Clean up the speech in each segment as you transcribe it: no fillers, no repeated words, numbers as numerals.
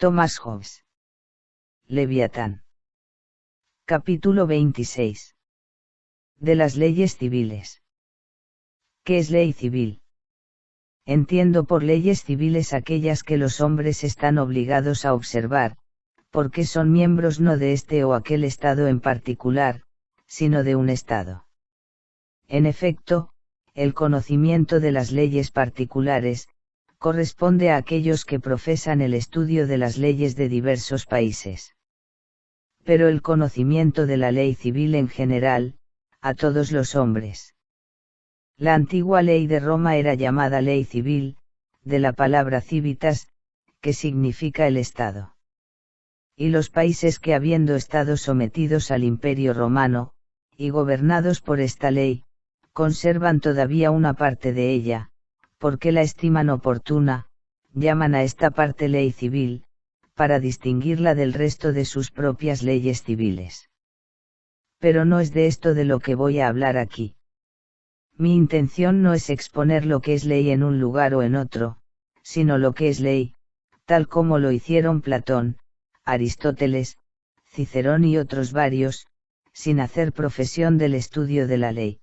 Thomas Hobbes. Leviatán. Capítulo 26. De las leyes civiles. ¿Qué es ley civil? Entiendo por leyes civiles aquellas que los hombres están obligados a observar, porque son miembros no de este o aquel estado en particular, sino de un estado. En efecto, el conocimiento de las leyes particulares, corresponde a aquellos que profesan el estudio de las leyes de diversos países. Pero el conocimiento de la ley civil en general, a todos los hombres. La antigua ley de Roma era llamada ley civil, de la palabra civitas, que significa el Estado. Y los países que habiendo estado sometidos al Imperio Romano, y gobernados por esta ley, conservan todavía una parte de ella, porque la estiman oportuna, llaman a esta parte ley civil, para distinguirla del resto de sus propias leyes civiles. Pero no es de esto de lo que voy a hablar aquí. Mi intención no es exponer lo que es ley en un lugar o en otro, sino lo que es ley, tal como lo hicieron Platón, Aristóteles, Cicerón y otros varios, sin hacer profesión del estudio de la ley.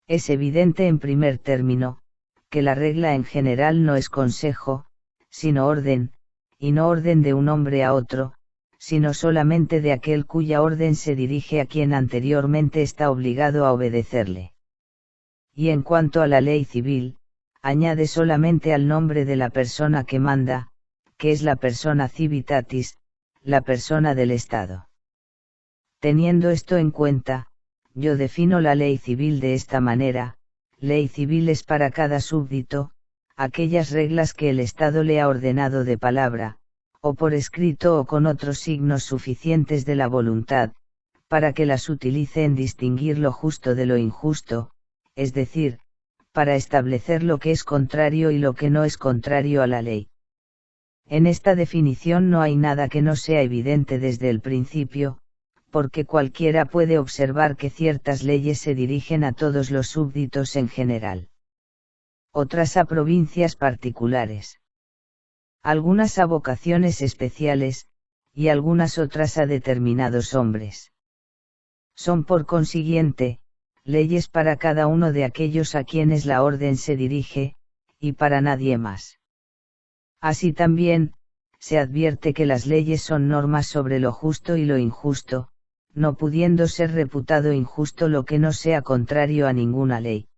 Es evidente en primer término, que la regla en general no es consejo, sino orden, y no orden de un hombre a otro, sino solamente de aquel cuya orden se dirige a quien anteriormente está obligado a obedecerle. Y en cuanto a la ley civil, añade solamente al nombre de la persona que manda, que es la persona civitatis, la persona del Estado. Teniendo esto en cuenta, yo defino la ley civil de esta manera: ley civil es para cada súbdito, aquellas reglas que el Estado le ha ordenado de palabra, o por escrito o con otros signos suficientes de la voluntad, para que las utilice en distinguir lo justo de lo injusto, es decir, para establecer lo que es contrario y lo que no es contrario a la ley. En esta definición no hay nada que no sea evidente desde el principio, porque cualquiera puede observar que ciertas leyes se dirigen a todos los súbditos en general. Otras a provincias particulares. Algunas a vocaciones especiales, y algunas otras a determinados hombres. Son por consiguiente, leyes para cada uno de aquellos a quienes la orden se dirige, y para nadie más. Así también, se advierte que las leyes son normas sobre lo justo y lo injusto, no pudiendo ser reputado injusto lo que no sea contrario a ninguna ley.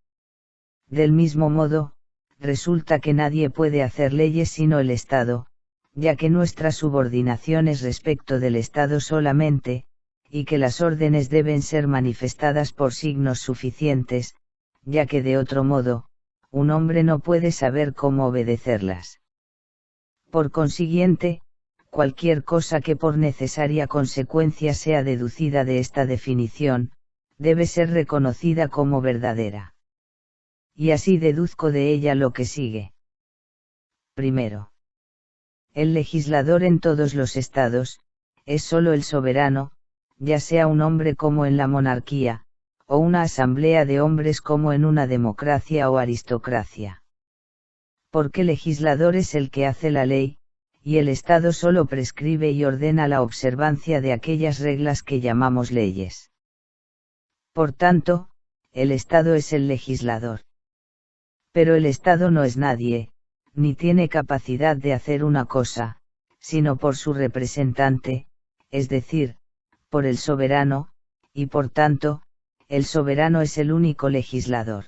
Del mismo modo, resulta que nadie puede hacer leyes sino el Estado, ya que nuestra subordinación es respecto del Estado solamente, y que las órdenes deben ser manifestadas por signos suficientes, ya que de otro modo, un hombre no puede saber cómo obedecerlas. Por consiguiente, cualquier cosa que por necesaria consecuencia sea deducida de esta definición, debe ser reconocida como verdadera. Y así deduzco de ella lo que sigue. Primero, el legislador en todos los estados, es sólo el soberano, ya sea un hombre como en la monarquía, o una asamblea de hombres como en una democracia o aristocracia. Porque legislador es el que hace la ley, y el Estado solo prescribe y ordena la observancia de aquellas reglas que llamamos leyes. Por tanto, el Estado es el legislador. Pero el Estado no es nadie, ni tiene capacidad de hacer una cosa, sino por su representante, es decir, por el soberano, y por tanto, el soberano es el único legislador.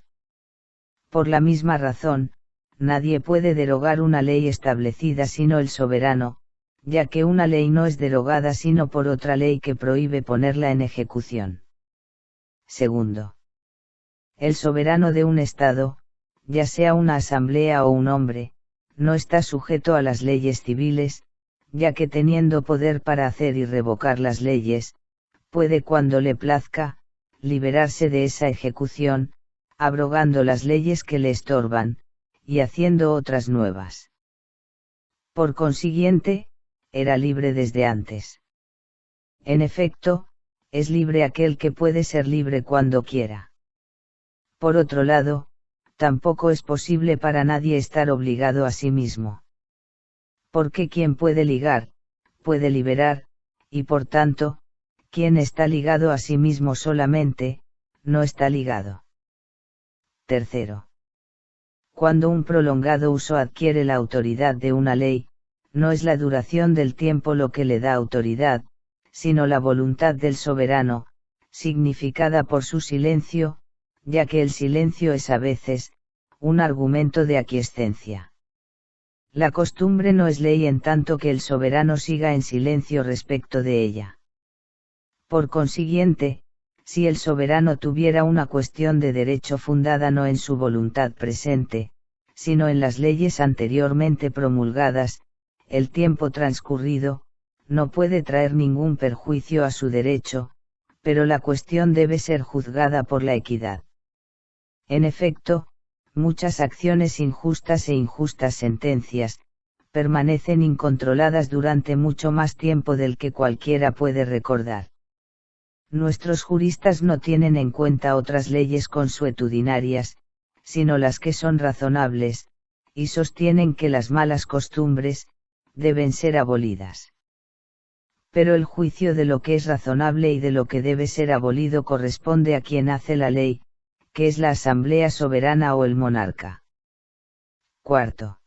Por la misma razón, nadie puede derogar una ley establecida sino el soberano, ya que una ley no es derogada sino por otra ley que prohíbe ponerla en ejecución. Segundo, el soberano de un Estado, ya sea una asamblea o un hombre, no está sujeto a las leyes civiles, ya que teniendo poder para hacer y revocar las leyes, puede cuando le plazca, liberarse de esa ejecución, abrogando las leyes que le estorban, y haciendo otras nuevas. Por consiguiente, era libre desde antes. En efecto, es libre aquel que puede ser libre cuando quiera. Por otro lado, tampoco es posible para nadie estar obligado a sí mismo. Porque quien puede ligar, puede liberar, y por tanto, quien está ligado a sí mismo solamente, no está ligado. Tercero. Cuando un prolongado uso adquiere la autoridad de una ley, no es la duración del tiempo lo que le da autoridad, sino la voluntad del soberano, significada por su silencio, ya que el silencio es a veces, un argumento de aquiescencia. La costumbre no es ley en tanto que el soberano siga en silencio respecto de ella. Por consiguiente, si el soberano tuviera una cuestión de derecho fundada no en su voluntad presente, sino en las leyes anteriormente promulgadas, el tiempo transcurrido, no puede traer ningún perjuicio a su derecho, pero la cuestión debe ser juzgada por la equidad. En efecto, muchas acciones injustas e injustas sentencias, permanecen incontroladas durante mucho más tiempo del que cualquiera puede recordar. Nuestros juristas no tienen en cuenta otras leyes consuetudinarias, sino las que son razonables, y sostienen que las malas costumbres, deben ser abolidas. Pero el juicio de lo que es razonable y de lo que debe ser abolido corresponde a quien hace la ley, que es la Asamblea Soberana o el monarca. Cuarto.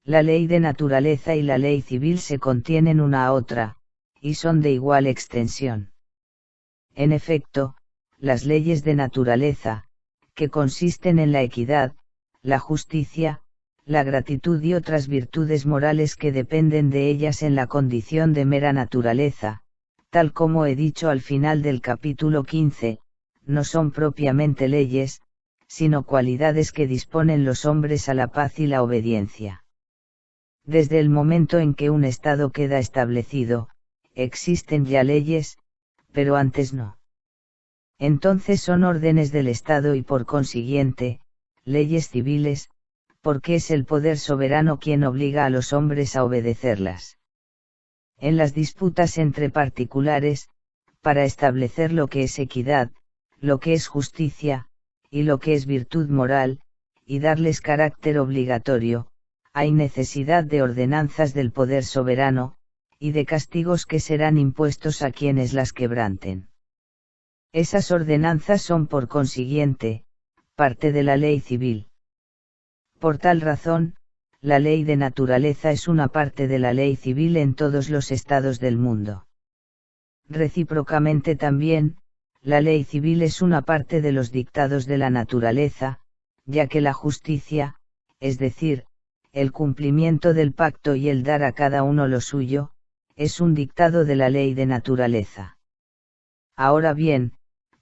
La ley de naturaleza y la ley civil se contienen una a otra, y son de igual extensión. En efecto, las leyes de naturaleza, que consisten en la equidad, la justicia, la gratitud y otras virtudes morales que dependen de ellas en la condición de mera naturaleza, tal como he dicho al final del capítulo 15, no son propiamente leyes, sino cualidades que disponen los hombres a la paz y la obediencia. Desde el momento en que un Estado queda establecido, existen ya leyes, pero antes no. Entonces son órdenes del Estado y por consiguiente, leyes civiles, porque es el poder soberano quien obliga a los hombres a obedecerlas. En las disputas entre particulares, para establecer lo que es equidad, lo que es justicia, y lo que es virtud moral, y darles carácter obligatorio, hay necesidad de ordenanzas del poder soberano, y de castigos que serán impuestos a quienes las quebranten. Esas ordenanzas son por consiguiente, parte de la ley civil. Por tal razón, la ley de naturaleza es una parte de la ley civil en todos los estados del mundo. Recíprocamente también, la ley civil es una parte de los dictados de la naturaleza, ya que la justicia, es decir, el cumplimiento del pacto y el dar a cada uno lo suyo, es un dictado de la ley de naturaleza. Ahora bien,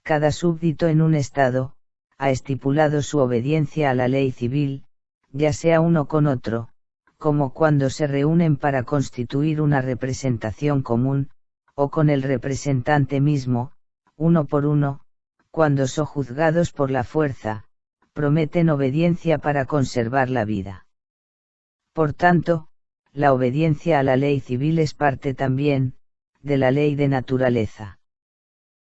cada súbdito en un estado, ha estipulado su obediencia a la ley civil, ya sea uno con otro, como cuando se reúnen para constituir una representación común, o con el representante mismo, uno por uno, cuando son juzgados por la fuerza, prometen obediencia para conservar la vida. Por tanto, la obediencia a la ley civil es parte también, de la ley de naturaleza.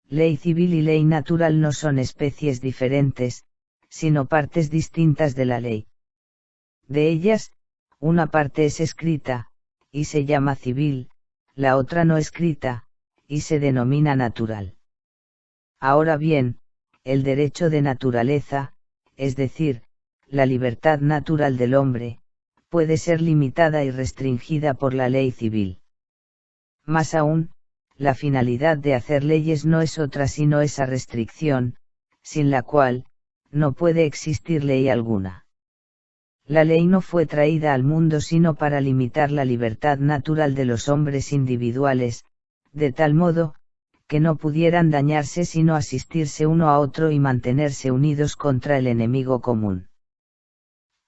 Ley civil y ley natural no son especies diferentes, sino partes distintas de la ley. De ellas, una parte es escrita, y se llama civil, la otra no escrita, y se denomina natural. Ahora bien, el derecho de naturaleza, es decir, la libertad natural del hombre, puede ser limitada y restringida por la ley civil. Más aún, la finalidad de hacer leyes no es otra sino esa restricción, sin la cual, no puede existir ley alguna. La ley no fue traída al mundo sino para limitar la libertad natural de los hombres individuales, de tal modo, que no pudieran dañarse sino asistirse uno a otro y mantenerse unidos contra el enemigo común.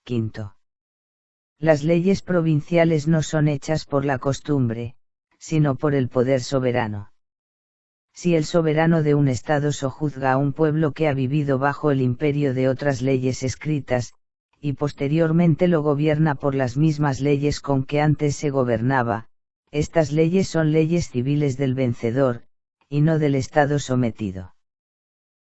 Quinto. Las leyes provinciales no son hechas por la costumbre, sino por el poder soberano. Si el soberano de un estado sojuzga a un pueblo que ha vivido bajo el imperio de otras leyes escritas, y posteriormente lo gobierna por las mismas leyes con que antes se gobernaba, estas leyes son leyes civiles del vencedor, y no del estado sometido.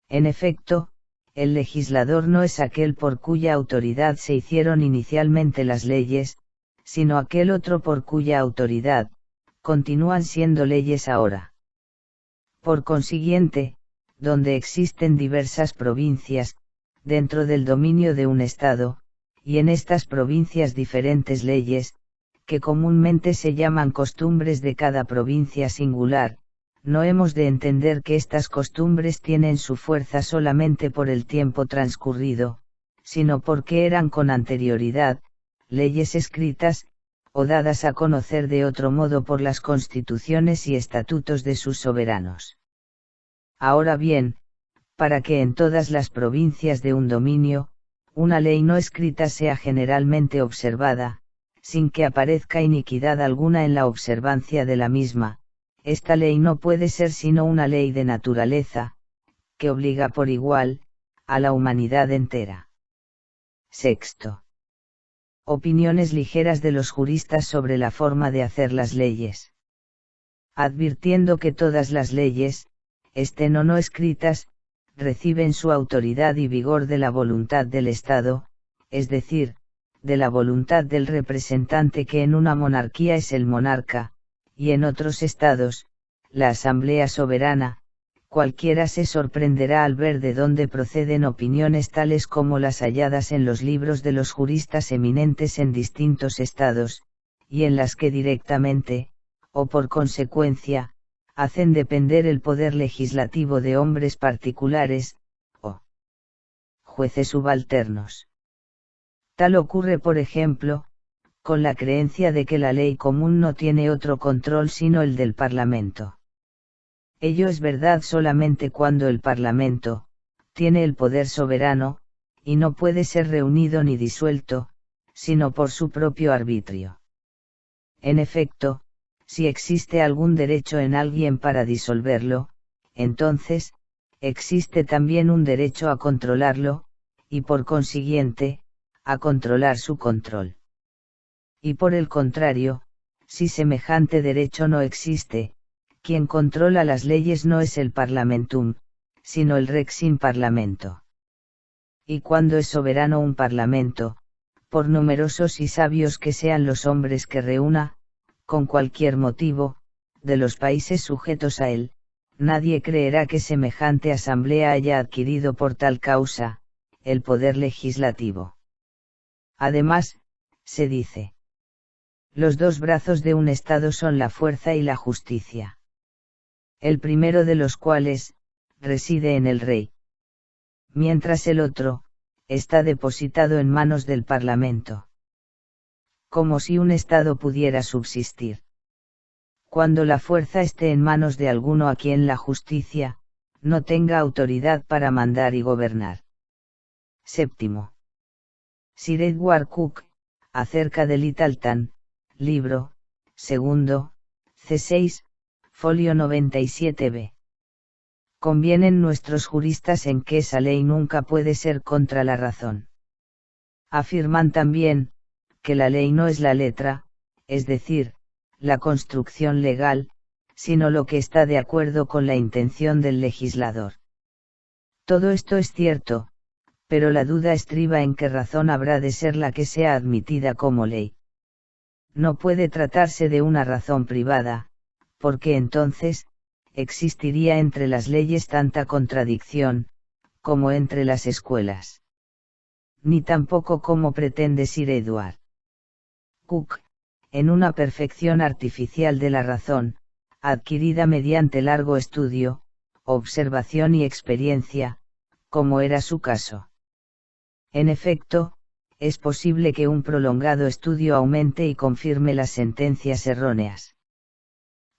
En efecto, el legislador no es aquel por cuya autoridad se hicieron inicialmente las leyes, sino aquel otro por cuya autoridad, continúan siendo leyes ahora. Por consiguiente, donde existen diversas provincias, dentro del dominio de un Estado, y en estas provincias diferentes leyes, que comúnmente se llaman costumbres de cada provincia singular, no hemos de entender que estas costumbres tienen su fuerza solamente por el tiempo transcurrido, sino porque eran con anterioridad, leyes escritas, o dadas a conocer de otro modo por las constituciones y estatutos de sus soberanos. Ahora bien, para que en todas las provincias de un dominio, una ley no escrita sea generalmente observada, sin que aparezca iniquidad alguna en la observancia de la misma, esta ley no puede ser sino una ley de naturaleza, que obliga por igual, a la humanidad entera. Sexto. Opiniones ligeras de los juristas sobre la forma de hacer las leyes. Advirtiendo que todas las leyes, estén o no escritas, reciben su autoridad y vigor de la voluntad del Estado, es decir, de la voluntad del representante que en una monarquía es el monarca, y en otros estados, la Asamblea Soberana, cualquiera se sorprenderá al ver de dónde proceden opiniones tales como las halladas en los libros de los juristas eminentes en distintos estados, y en las que directamente, o por consecuencia, hacen depender el poder legislativo de hombres particulares, o jueces subalternos. Tal ocurre, por ejemplo, con la creencia de que la ley común no tiene otro control sino el del Parlamento. Ello es verdad solamente cuando el Parlamento tiene el poder soberano, y no puede ser reunido ni disuelto, sino por su propio arbitrio. En efecto, si existe algún derecho en alguien para disolverlo, entonces, existe también un derecho a controlarlo, y por consiguiente, a controlar su control. Y por el contrario, si semejante derecho no existe, quien controla las leyes no es el Parlamentum, sino el Rex in Parlamento. Y cuando es soberano un Parlamento, por numerosos y sabios que sean los hombres que reúna, con cualquier motivo, de los países sujetos a él, nadie creerá que semejante asamblea haya adquirido por tal causa, el poder legislativo. Además, se dice: los dos brazos de un Estado son la fuerza y la justicia. El primero de los cuales, reside en el rey. Mientras el otro, está depositado en manos del Parlamento. Como si un Estado pudiera subsistir. Cuando la fuerza esté en manos de alguno a quien la justicia, no tenga autoridad para mandar y gobernar. Séptimo. Sir Edward Coke, acerca de Littleton, libro, segundo, C6, folio 97b. Convienen nuestros juristas en que esa ley nunca puede ser contra la razón. Afirman también, que la ley no es la letra, es decir, la construcción legal, sino lo que está de acuerdo con la intención del legislador. Todo esto es cierto, pero la duda estriba en qué razón habrá de ser la que sea admitida como ley. No puede tratarse de una razón privada, porque entonces, existiría entre las leyes tanta contradicción, como entre las escuelas. Ni tampoco como pretende Sir Edward Coke, en una perfección artificial de la razón, adquirida mediante largo estudio, observación y experiencia, como era su caso. En efecto, es posible que un prolongado estudio aumente y confirme las sentencias erróneas.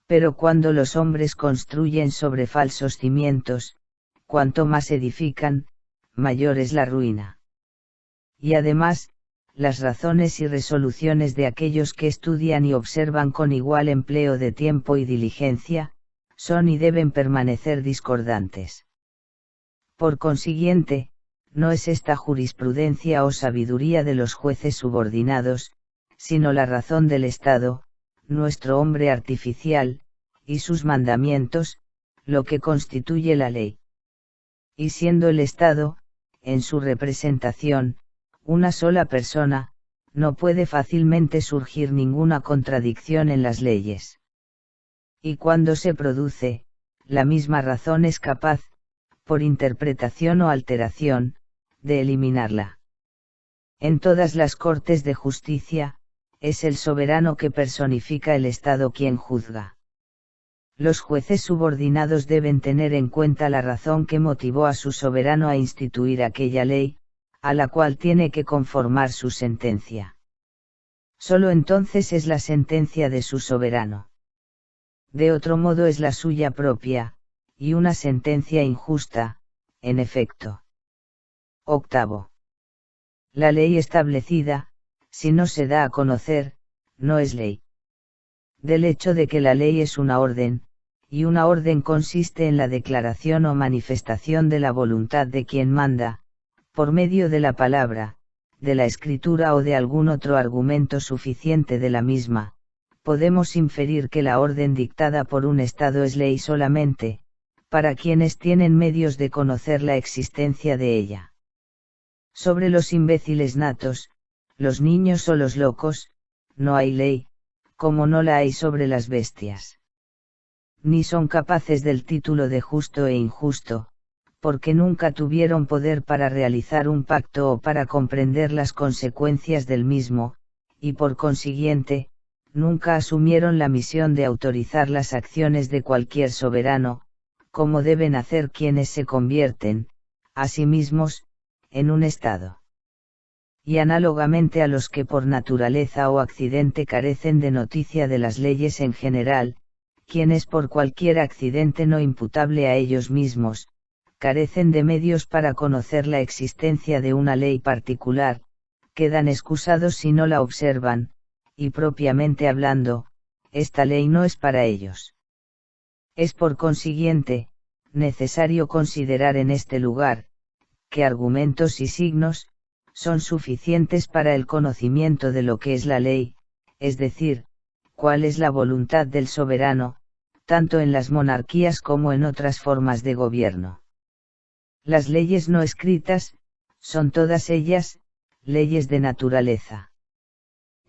Pero cuando los hombres construyen sobre falsos cimientos, cuanto más edifican, mayor es la ruina. Y además, las razones y resoluciones de aquellos que estudian y observan con igual empleo de tiempo y diligencia, son y deben permanecer discordantes. Por consiguiente, no es esta jurisprudencia o sabiduría de los jueces subordinados, sino la razón del Estado, nuestro hombre artificial, y sus mandamientos, lo que constituye la ley. Y siendo el Estado, en su representación, una sola persona, no puede fácilmente surgir ninguna contradicción en las leyes. Y cuando se produce, la misma razón es capaz, por interpretación o alteración, de eliminarla. En todas las cortes de justicia, es el soberano que personifica el Estado quien juzga. Los jueces subordinados deben tener en cuenta la razón que motivó a su soberano a instituir aquella ley, a la cual tiene que conformar su sentencia. Solo entonces es la sentencia de su soberano. De otro modo es la suya propia, y una sentencia injusta, en efecto. Octavo. La ley establecida, si no se da a conocer, no es ley. Del hecho de que la ley es una orden, y una orden consiste en la declaración o manifestación de la voluntad de quien manda, por medio de la palabra, de la escritura o de algún otro argumento suficiente de la misma, podemos inferir que la orden dictada por un Estado es ley solamente, para quienes tienen medios de conocer la existencia de ella. Sobre los imbéciles natos, los niños o los locos, no hay ley, como no la hay sobre las bestias. Ni son capaces del título de justo e injusto, porque nunca tuvieron poder para realizar un pacto o para comprender las consecuencias del mismo, y por consiguiente, nunca asumieron la misión de autorizar las acciones de cualquier soberano, como deben hacer quienes se convierten, a sí mismos, en un Estado. Y análogamente a los que por naturaleza o accidente carecen de noticia de las leyes en general, quienes por cualquier accidente no imputable a ellos mismos, carecen de medios para conocer la existencia de una ley particular, quedan excusados si no la observan, y propiamente hablando, esta ley no es para ellos. Es por consiguiente, necesario considerar en este lugar, qué argumentos y signos, son suficientes para el conocimiento de lo que es la ley, es decir, cuál es la voluntad del soberano, tanto en las monarquías como en otras formas de gobierno. Las leyes no escritas, son todas ellas, leyes de naturaleza.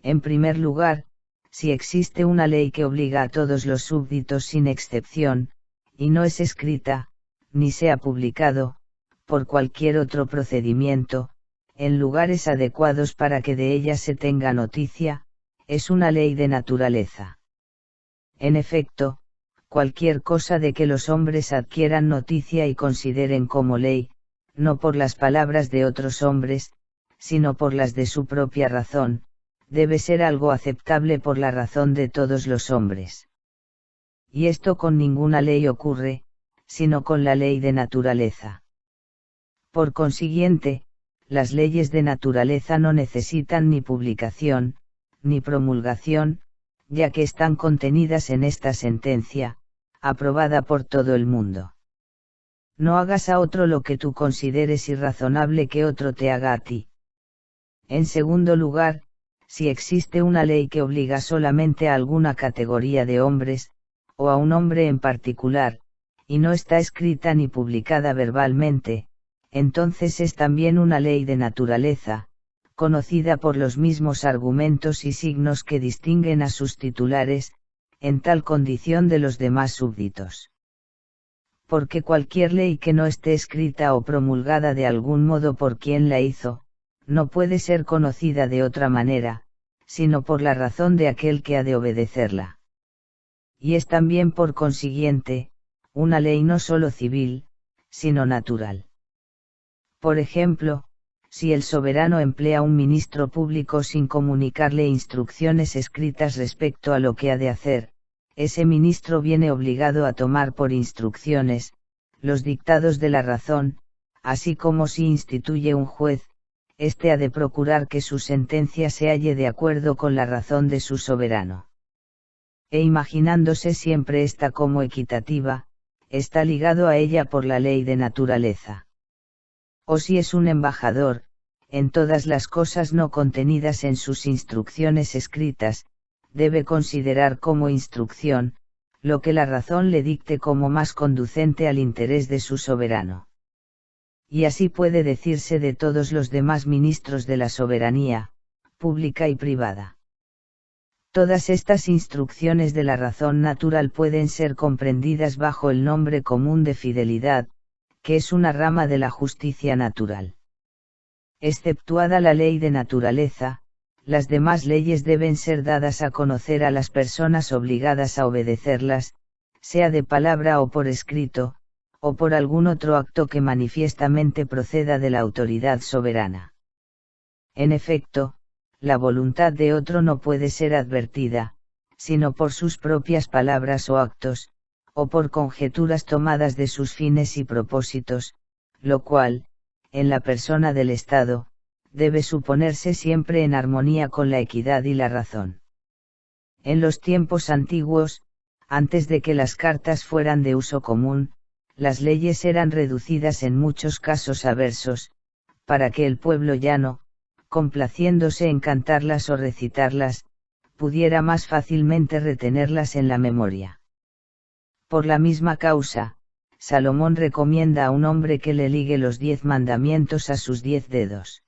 En primer lugar, si existe una ley que obliga a todos los súbditos sin excepción, y no es escrita, ni se ha publicado, por cualquier otro procedimiento, en lugares adecuados para que de ella se tenga noticia, es una ley de naturaleza. En efecto, cualquier cosa de que los hombres adquieran noticia y consideren como ley, no por las palabras de otros hombres, sino por las de su propia razón, debe ser algo aceptable por la razón de todos los hombres. Y esto con ninguna ley ocurre, sino con la ley de naturaleza. Por consiguiente, las leyes de naturaleza no necesitan ni publicación, ni promulgación, ya que están contenidas en esta sentencia, aprobada por todo el mundo. No hagas a otro lo que tú consideres irrazonable que otro te haga a ti. En segundo lugar, si existe una ley que obliga solamente a alguna categoría de hombres, o a un hombre en particular, y no está escrita ni publicada verbalmente, entonces es también una ley de naturaleza, conocida por los mismos argumentos y signos que distinguen a sus titulares, en tal condición de los demás súbditos. Porque cualquier ley que no esté escrita o promulgada de algún modo por quien la hizo, no puede ser conocida de otra manera, sino por la razón de aquel que ha de obedecerla. Y es también por consiguiente, una ley no solo civil, sino natural. Por ejemplo, si el soberano emplea un ministro público sin comunicarle instrucciones escritas respecto a lo que ha de hacer, ese ministro viene obligado a tomar por instrucciones, los dictados de la razón, así como si instituye un juez, éste ha de procurar que su sentencia se halle de acuerdo con la razón de su soberano. E imaginándose siempre esta como equitativa, está ligado a ella por la ley de naturaleza. O si es un embajador, en todas las cosas no contenidas en sus instrucciones escritas, debe considerar como instrucción, lo que la razón le dicte como más conducente al interés de su soberano. Y así puede decirse de todos los demás ministros de la soberanía, pública y privada. Todas estas instrucciones de la razón natural pueden ser comprendidas bajo el nombre común de fidelidad, que es una rama de la justicia natural. Exceptuada la ley de naturaleza, las demás leyes deben ser dadas a conocer a las personas obligadas a obedecerlas, sea de palabra o por escrito, o por algún otro acto que manifiestamente proceda de la autoridad soberana. En efecto, la voluntad de otro no puede ser advertida, sino por sus propias palabras o actos, o por conjeturas tomadas de sus fines y propósitos, lo cual, en la persona del Estado, debe suponerse siempre en armonía con la equidad y la razón. En los tiempos antiguos, antes de que las cartas fueran de uso común, las leyes eran reducidas en muchos casos a versos, para que el pueblo llano, complaciéndose en cantarlas o recitarlas, pudiera más fácilmente retenerlas en la memoria. Por la misma causa, Salomón recomienda a un hombre que le ligue los 10 mandamientos a sus 10 dedos.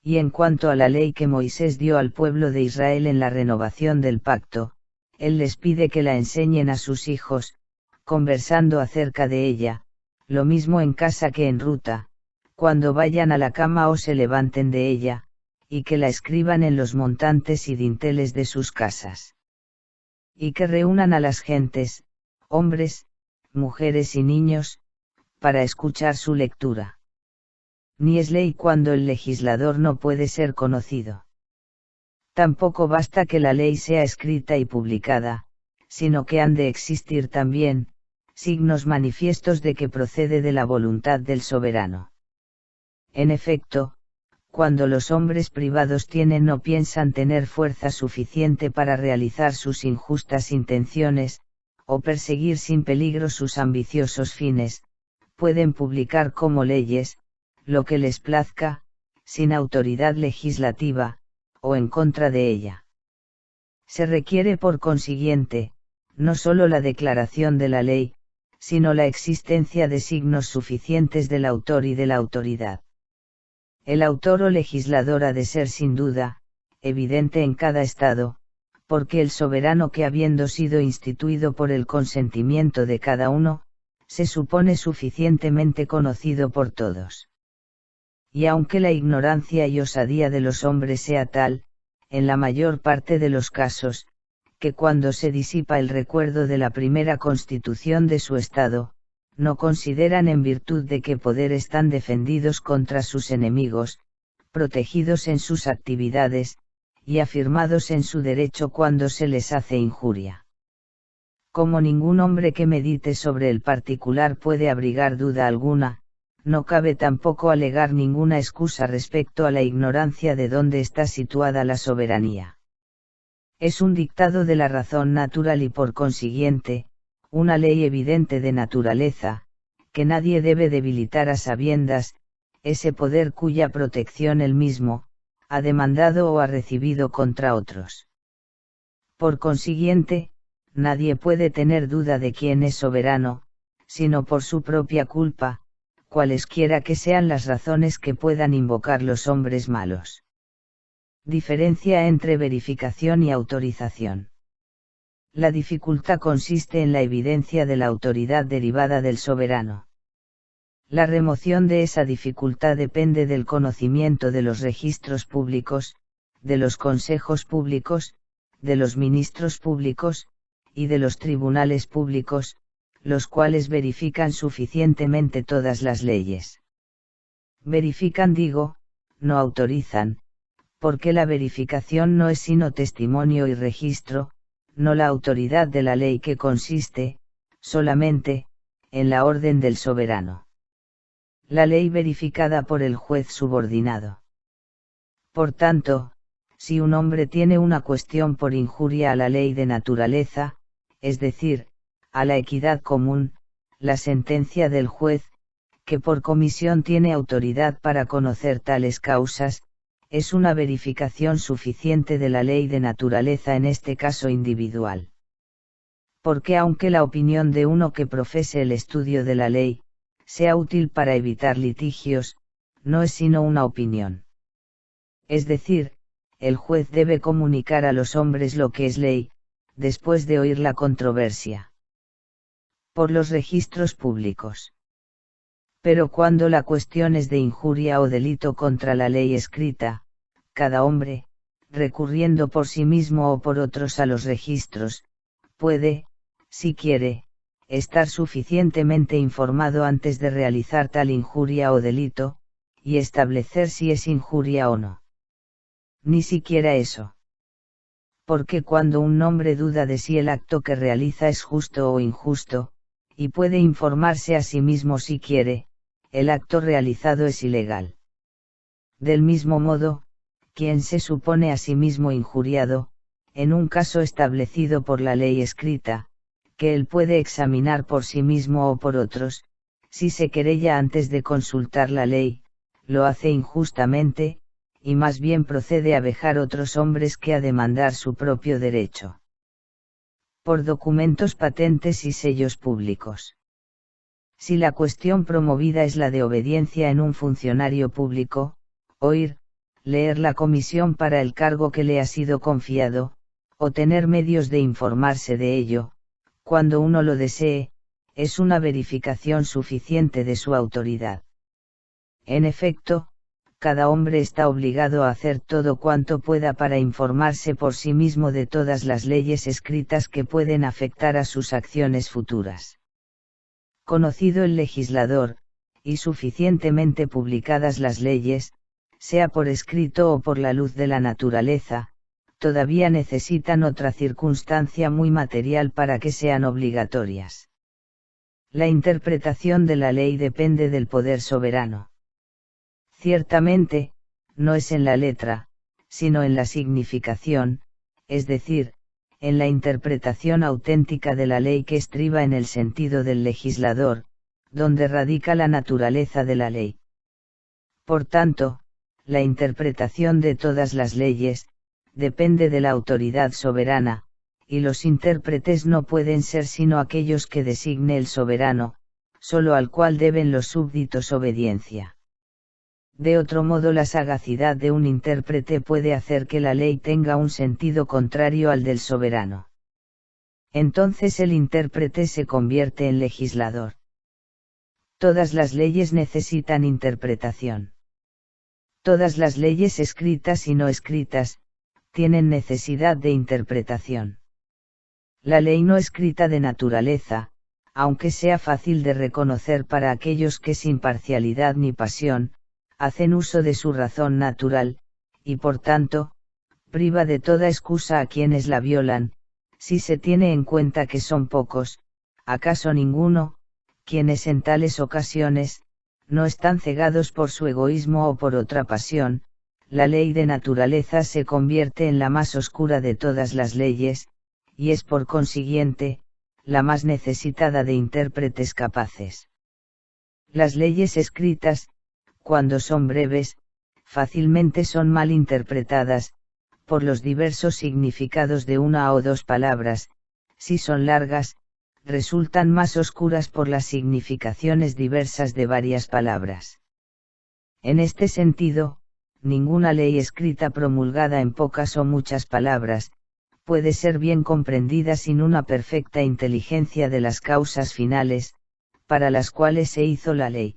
Y en cuanto a la ley que Moisés dio al pueblo de Israel en la renovación del pacto, él les pide que la enseñen a sus hijos, conversando acerca de ella, lo mismo en casa que en ruta, cuando vayan a la cama o se levanten de ella, y que la escriban en los montantes y dinteles de sus casas. Y que reúnan a las gentes, hombres, mujeres y niños, para escuchar su lectura. Ni es ley cuando el legislador no puede ser conocido. Tampoco basta que la ley sea escrita y publicada, sino que han de existir también, signos manifiestos de que procede de la voluntad del soberano. En efecto, cuando los hombres privados tienen o piensan tener fuerza suficiente para realizar sus injustas intenciones, o perseguir sin peligro sus ambiciosos fines, pueden publicar como leyes, lo que les plazca, sin autoridad legislativa, o en contra de ella. Se requiere por consiguiente, no sólo la declaración de la ley, sino la existencia de signos suficientes del autor y de la autoridad. El autor o legislador ha de ser sin duda, evidente en cada estado, porque el soberano que habiendo sido instituido por el consentimiento de cada uno, se supone suficientemente conocido por todos. Y aunque la ignorancia y osadía de los hombres sea tal, en la mayor parte de los casos, que cuando se disipa el recuerdo de la primera constitución de su estado, no consideran en virtud de qué poder están defendidos contra sus enemigos, protegidos en sus actividades, y afirmados en su derecho cuando se les hace injuria. Como ningún hombre que medite sobre el particular puede abrigar duda alguna, no cabe tampoco alegar ninguna excusa respecto a la ignorancia de dónde está situada la soberanía. Es un dictado de la razón natural y por consiguiente, una ley evidente de naturaleza, que nadie debe debilitar a sabiendas, ese poder cuya protección él mismo, ha demandado o ha recibido contra otros. Por consiguiente, nadie puede tener duda de quién es soberano, sino por su propia culpa, cualesquiera que sean las razones que puedan invocar los hombres malos. Diferencia entre verificación y autorización. La dificultad consiste en la evidencia de la autoridad derivada del soberano. La remoción de esa dificultad depende del conocimiento de los registros públicos, de los consejos públicos, de los ministros públicos, y de los tribunales públicos, los cuales verifican suficientemente todas las leyes. Verifican, digo, no autorizan, porque la verificación no es sino testimonio y registro, no la autoridad de la ley que consiste, solamente, en la orden del soberano. La ley verificada por el juez subordinado. Por tanto, si un hombre tiene una cuestión por injuria a la ley de naturaleza, es decir, a la equidad común, la sentencia del juez, que por comisión tiene autoridad para conocer tales causas, es una verificación suficiente de la ley de naturaleza en este caso individual. Porque aunque la opinión de uno que profese el estudio de la ley, sea útil para evitar litigios, no es sino una opinión. Es decir, el juez debe comunicar a los hombres lo que es ley, después de oír la controversia. Por los registros públicos. Pero cuando la cuestión es de injuria o delito contra la ley escrita, cada hombre, recurriendo por sí mismo o por otros a los registros, puede, si quiere, estar suficientemente informado antes de realizar tal injuria o delito, y establecer si es injuria o no. Ni siquiera eso. Porque cuando un hombre duda de si el acto que realiza es justo o injusto, y puede informarse a sí mismo si quiere, el acto realizado es ilegal. Del mismo modo, quien se supone a sí mismo injuriado, en un caso establecido por la ley escrita, que él puede examinar por sí mismo o por otros, si se querella antes de consultar la ley, lo hace injustamente, y más bien procede a vejar otros hombres que a demandar su propio derecho. Por documentos patentes y sellos públicos. Si la cuestión promovida es la de obediencia en un funcionario público, oír, leer la comisión para el cargo que le ha sido confiado, o tener medios de informarse de ello, cuando uno lo desee, es una verificación suficiente de su autoridad. En efecto, cada hombre está obligado a hacer todo cuanto pueda para informarse por sí mismo de todas las leyes escritas que pueden afectar a sus acciones futuras. Conocido el legislador, y suficientemente publicadas las leyes, sea por escrito o por la luz de la naturaleza, todavía necesitan otra circunstancia muy material para que sean obligatorias. La interpretación de la ley depende del poder soberano. Ciertamente, no es en la letra, sino en la significación, es decir, en la interpretación auténtica de la ley que estriba en el sentido del legislador, donde radica la naturaleza de la ley. Por tanto, la interpretación de todas las leyes, depende de la autoridad soberana, y los intérpretes no pueden ser sino aquellos que designe el soberano, solo al cual deben los súbditos obediencia. De otro modo, la sagacidad de un intérprete puede hacer que la ley tenga un sentido contrario al del soberano. Entonces el intérprete se convierte en legislador. Todas las leyes necesitan interpretación. Todas las leyes escritas y no escritas, tienen necesidad de interpretación. La ley no escrita de naturaleza, aunque sea fácil de reconocer para aquellos que sin parcialidad ni pasión, hacen uso de su razón natural, y por tanto, priva de toda excusa a quienes la violan, si se tiene en cuenta que son pocos, acaso ninguno, quienes en tales ocasiones, no están cegados por su egoísmo o por otra pasión. La ley de naturaleza se convierte en la más oscura de todas las leyes, y es por consiguiente, la más necesitada de intérpretes capaces. Las leyes escritas, cuando son breves, fácilmente son mal interpretadas, por los diversos significados de una o dos palabras. Si son largas, resultan más oscuras por las significaciones diversas de varias palabras. En este sentido, ninguna ley escrita promulgada en pocas o muchas palabras, puede ser bien comprendida sin una perfecta inteligencia de las causas finales, para las cuales se hizo la ley.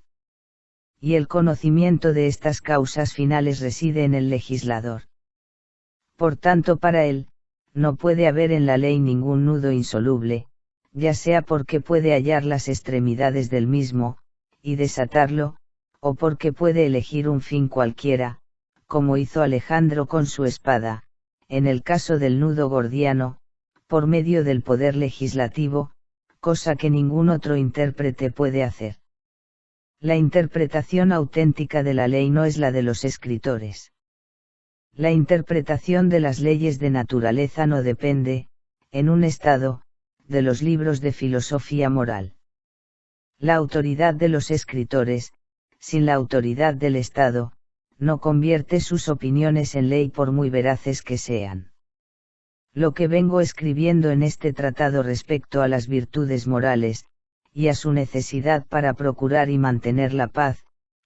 Y el conocimiento de estas causas finales reside en el legislador. Por tanto, para él, no puede haber en la ley ningún nudo insoluble, ya sea porque puede hallar las extremidades del mismo, y desatarlo, o porque puede elegir un fin cualquiera, como hizo Alejandro con su espada, en el caso del nudo gordiano, por medio del poder legislativo, cosa que ningún otro intérprete puede hacer. La interpretación auténtica de la ley no es la de los escritores. La interpretación de las leyes de naturaleza no depende, en un estado, de los libros de filosofía moral. La autoridad de los escritores, sin la autoridad del Estado, no convierte sus opiniones en ley por muy veraces que sean. Lo que vengo escribiendo en este tratado respecto a las virtudes morales, y a su necesidad para procurar y mantener la paz,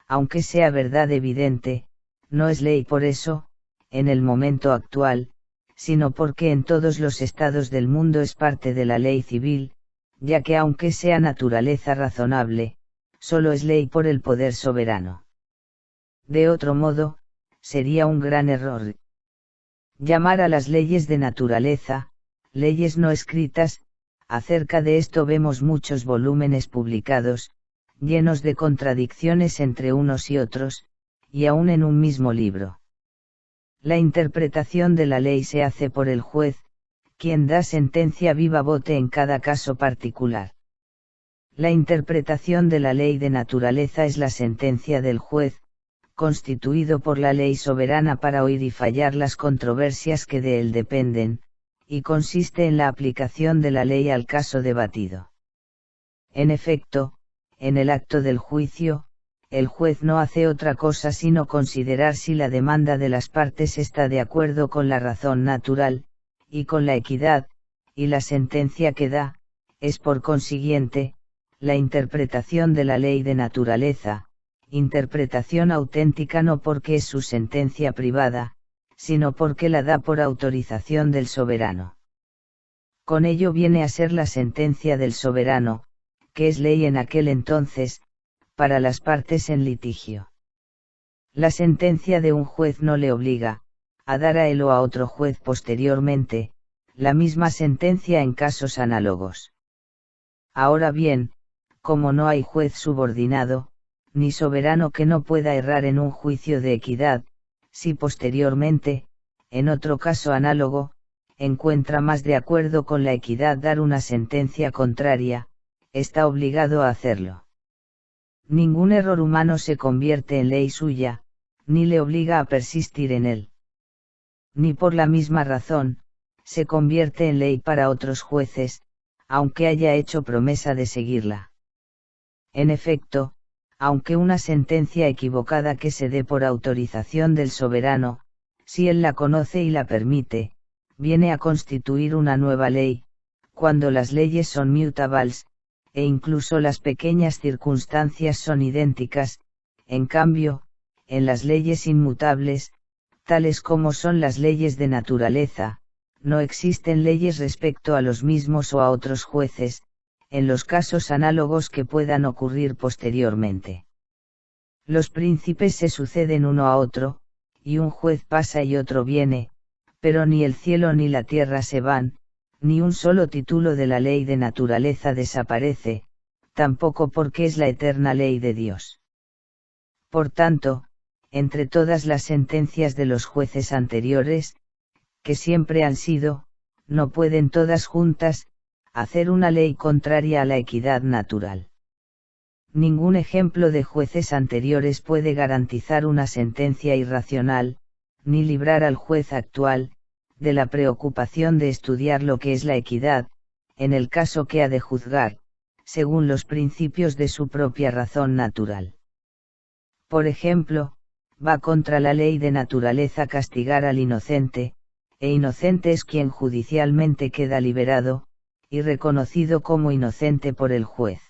aunque sea verdad evidente, no es ley por eso, en el momento actual, sino porque en todos los estados del mundo es parte de la ley civil, ya que aunque sea naturaleza razonable, solo es ley por el poder soberano. De otro modo, sería un gran error llamar a las leyes de naturaleza, leyes no escritas. Acerca de esto vemos muchos volúmenes publicados, llenos de contradicciones entre unos y otros, y aún en un mismo libro. La interpretación de la ley se hace por el juez, quien da sentencia viva voce en cada caso particular. La interpretación de la ley de naturaleza es la sentencia del juez, constituido por la ley soberana para oír y fallar las controversias que de él dependen, y consiste en la aplicación de la ley al caso debatido. En efecto, en el acto del juicio, el juez no hace otra cosa sino considerar si la demanda de las partes está de acuerdo con la razón natural, y con la equidad, y la sentencia que da, es por consiguiente, la interpretación de la ley de naturaleza, interpretación auténtica no porque es su sentencia privada, sino porque la da por autorización del soberano. Con ello viene a ser la sentencia del soberano, que es ley en aquel entonces, para las partes en litigio. La sentencia de un juez no le obliga, a dar a él o a otro juez posteriormente, la misma sentencia en casos análogos. Ahora bien, como no hay juez subordinado, ni soberano que no pueda errar en un juicio de equidad, si posteriormente, en otro caso análogo, encuentra más de acuerdo con la equidad dar una sentencia contraria, está obligado a hacerlo. Ningún error humano se convierte en ley suya, ni le obliga a persistir en él. Ni por la misma razón, se convierte en ley para otros jueces, aunque haya hecho promesa de seguirla. En efecto, aunque una sentencia equivocada que se dé por autorización del soberano, si él la conoce y la permite, viene a constituir una nueva ley, cuando las leyes son mutables, e incluso las pequeñas circunstancias son idénticas, en cambio, en las leyes inmutables, tales como son las leyes de naturaleza, no existen leyes respecto a los mismos o a otros jueces, en los casos análogos que puedan ocurrir posteriormente. Los príncipes se suceden uno a otro, y un juez pasa y otro viene, pero ni el cielo ni la tierra se van, ni un solo título de la ley de naturaleza desaparece, tampoco porque es la eterna ley de Dios. Por tanto, entre todas las sentencias de los jueces anteriores, que siempre han sido, no pueden todas juntas, hacer una ley contraria a la equidad natural. Ningún ejemplo de jueces anteriores puede garantizar una sentencia irracional, ni librar al juez actual, de la preocupación de estudiar lo que es la equidad, en el caso que ha de juzgar, según los principios de su propia razón natural. Por ejemplo, va contra la ley de naturaleza castigar al inocente, e inocente es quien judicialmente queda liberado, y reconocido como inocente por el juez.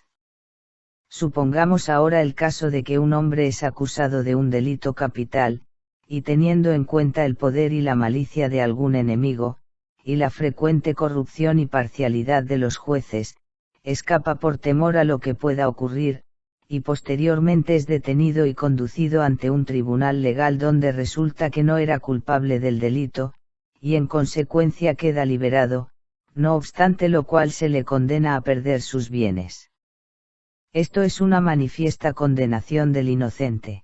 Supongamos ahora el caso de que un hombre es acusado de un delito capital, y teniendo en cuenta el poder y la malicia de algún enemigo, y la frecuente corrupción y parcialidad de los jueces, escapa por temor a lo que pueda ocurrir, y posteriormente es detenido y conducido ante un tribunal legal donde resulta que no era culpable del delito, y en consecuencia queda liberado, no obstante lo cual se le condena a perder sus bienes. Esto es una manifiesta condenación del inocente.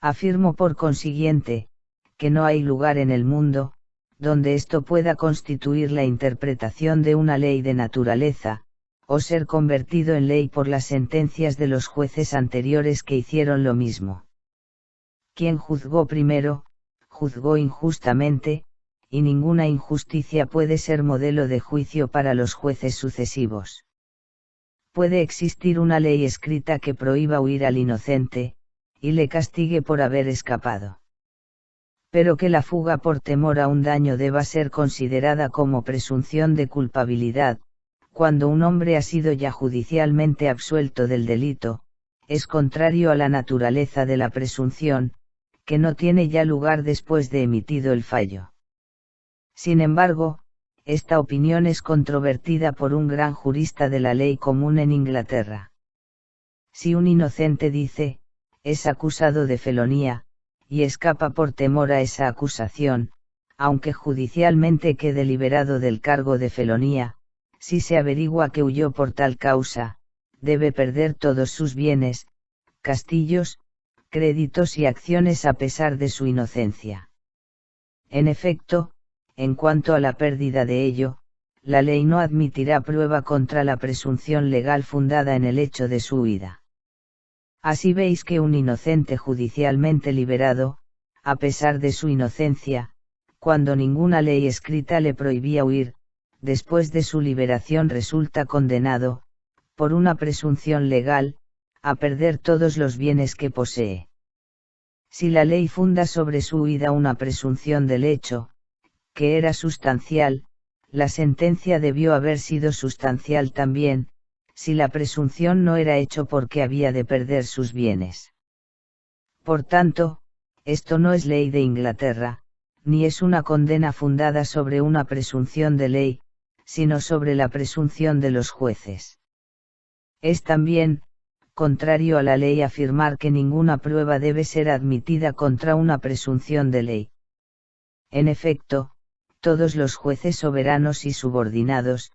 Afirmo por consiguiente, que no hay lugar en el mundo, donde esto pueda constituir la interpretación de una ley de naturaleza, o ser convertido en ley por las sentencias de los jueces anteriores que hicieron lo mismo. Quien juzgó primero, juzgó injustamente, y ninguna injusticia puede ser modelo de juicio para los jueces sucesivos. Puede existir una ley escrita que prohíba huir al inocente, y le castigue por haber escapado. Pero que la fuga por temor a un daño deba ser considerada como presunción de culpabilidad, cuando un hombre ha sido ya judicialmente absuelto del delito, es contrario a la naturaleza de la presunción, que no tiene ya lugar después de emitido el fallo. Sin embargo, esta opinión es controvertida por un gran jurista de la ley común en Inglaterra. Si un inocente dice, es acusado de felonía, y escapa por temor a esa acusación, aunque judicialmente quede liberado del cargo de felonía, si se averigua que huyó por tal causa, debe perder todos sus bienes, castillos, créditos y acciones a pesar de su inocencia. En efecto, en cuanto a la pérdida de ello, la ley no admitirá prueba contra la presunción legal fundada en el hecho de su huida. Así veis que un inocente judicialmente liberado, a pesar de su inocencia, cuando ninguna ley escrita le prohibía huir, después de su liberación resulta condenado, por una presunción legal, a perder todos los bienes que posee. Si la ley funda sobre su huida una presunción del hecho, que era sustancial, la sentencia debió haber sido sustancial también, si la presunción no era hecho porque había de perder sus bienes. Por tanto, esto no es ley de Inglaterra, ni es una condena fundada sobre una presunción de ley, sino sobre la presunción de los jueces. Es también, contrario a la ley afirmar que ninguna prueba debe ser admitida contra una presunción de ley. En efecto, todos los jueces soberanos y subordinados,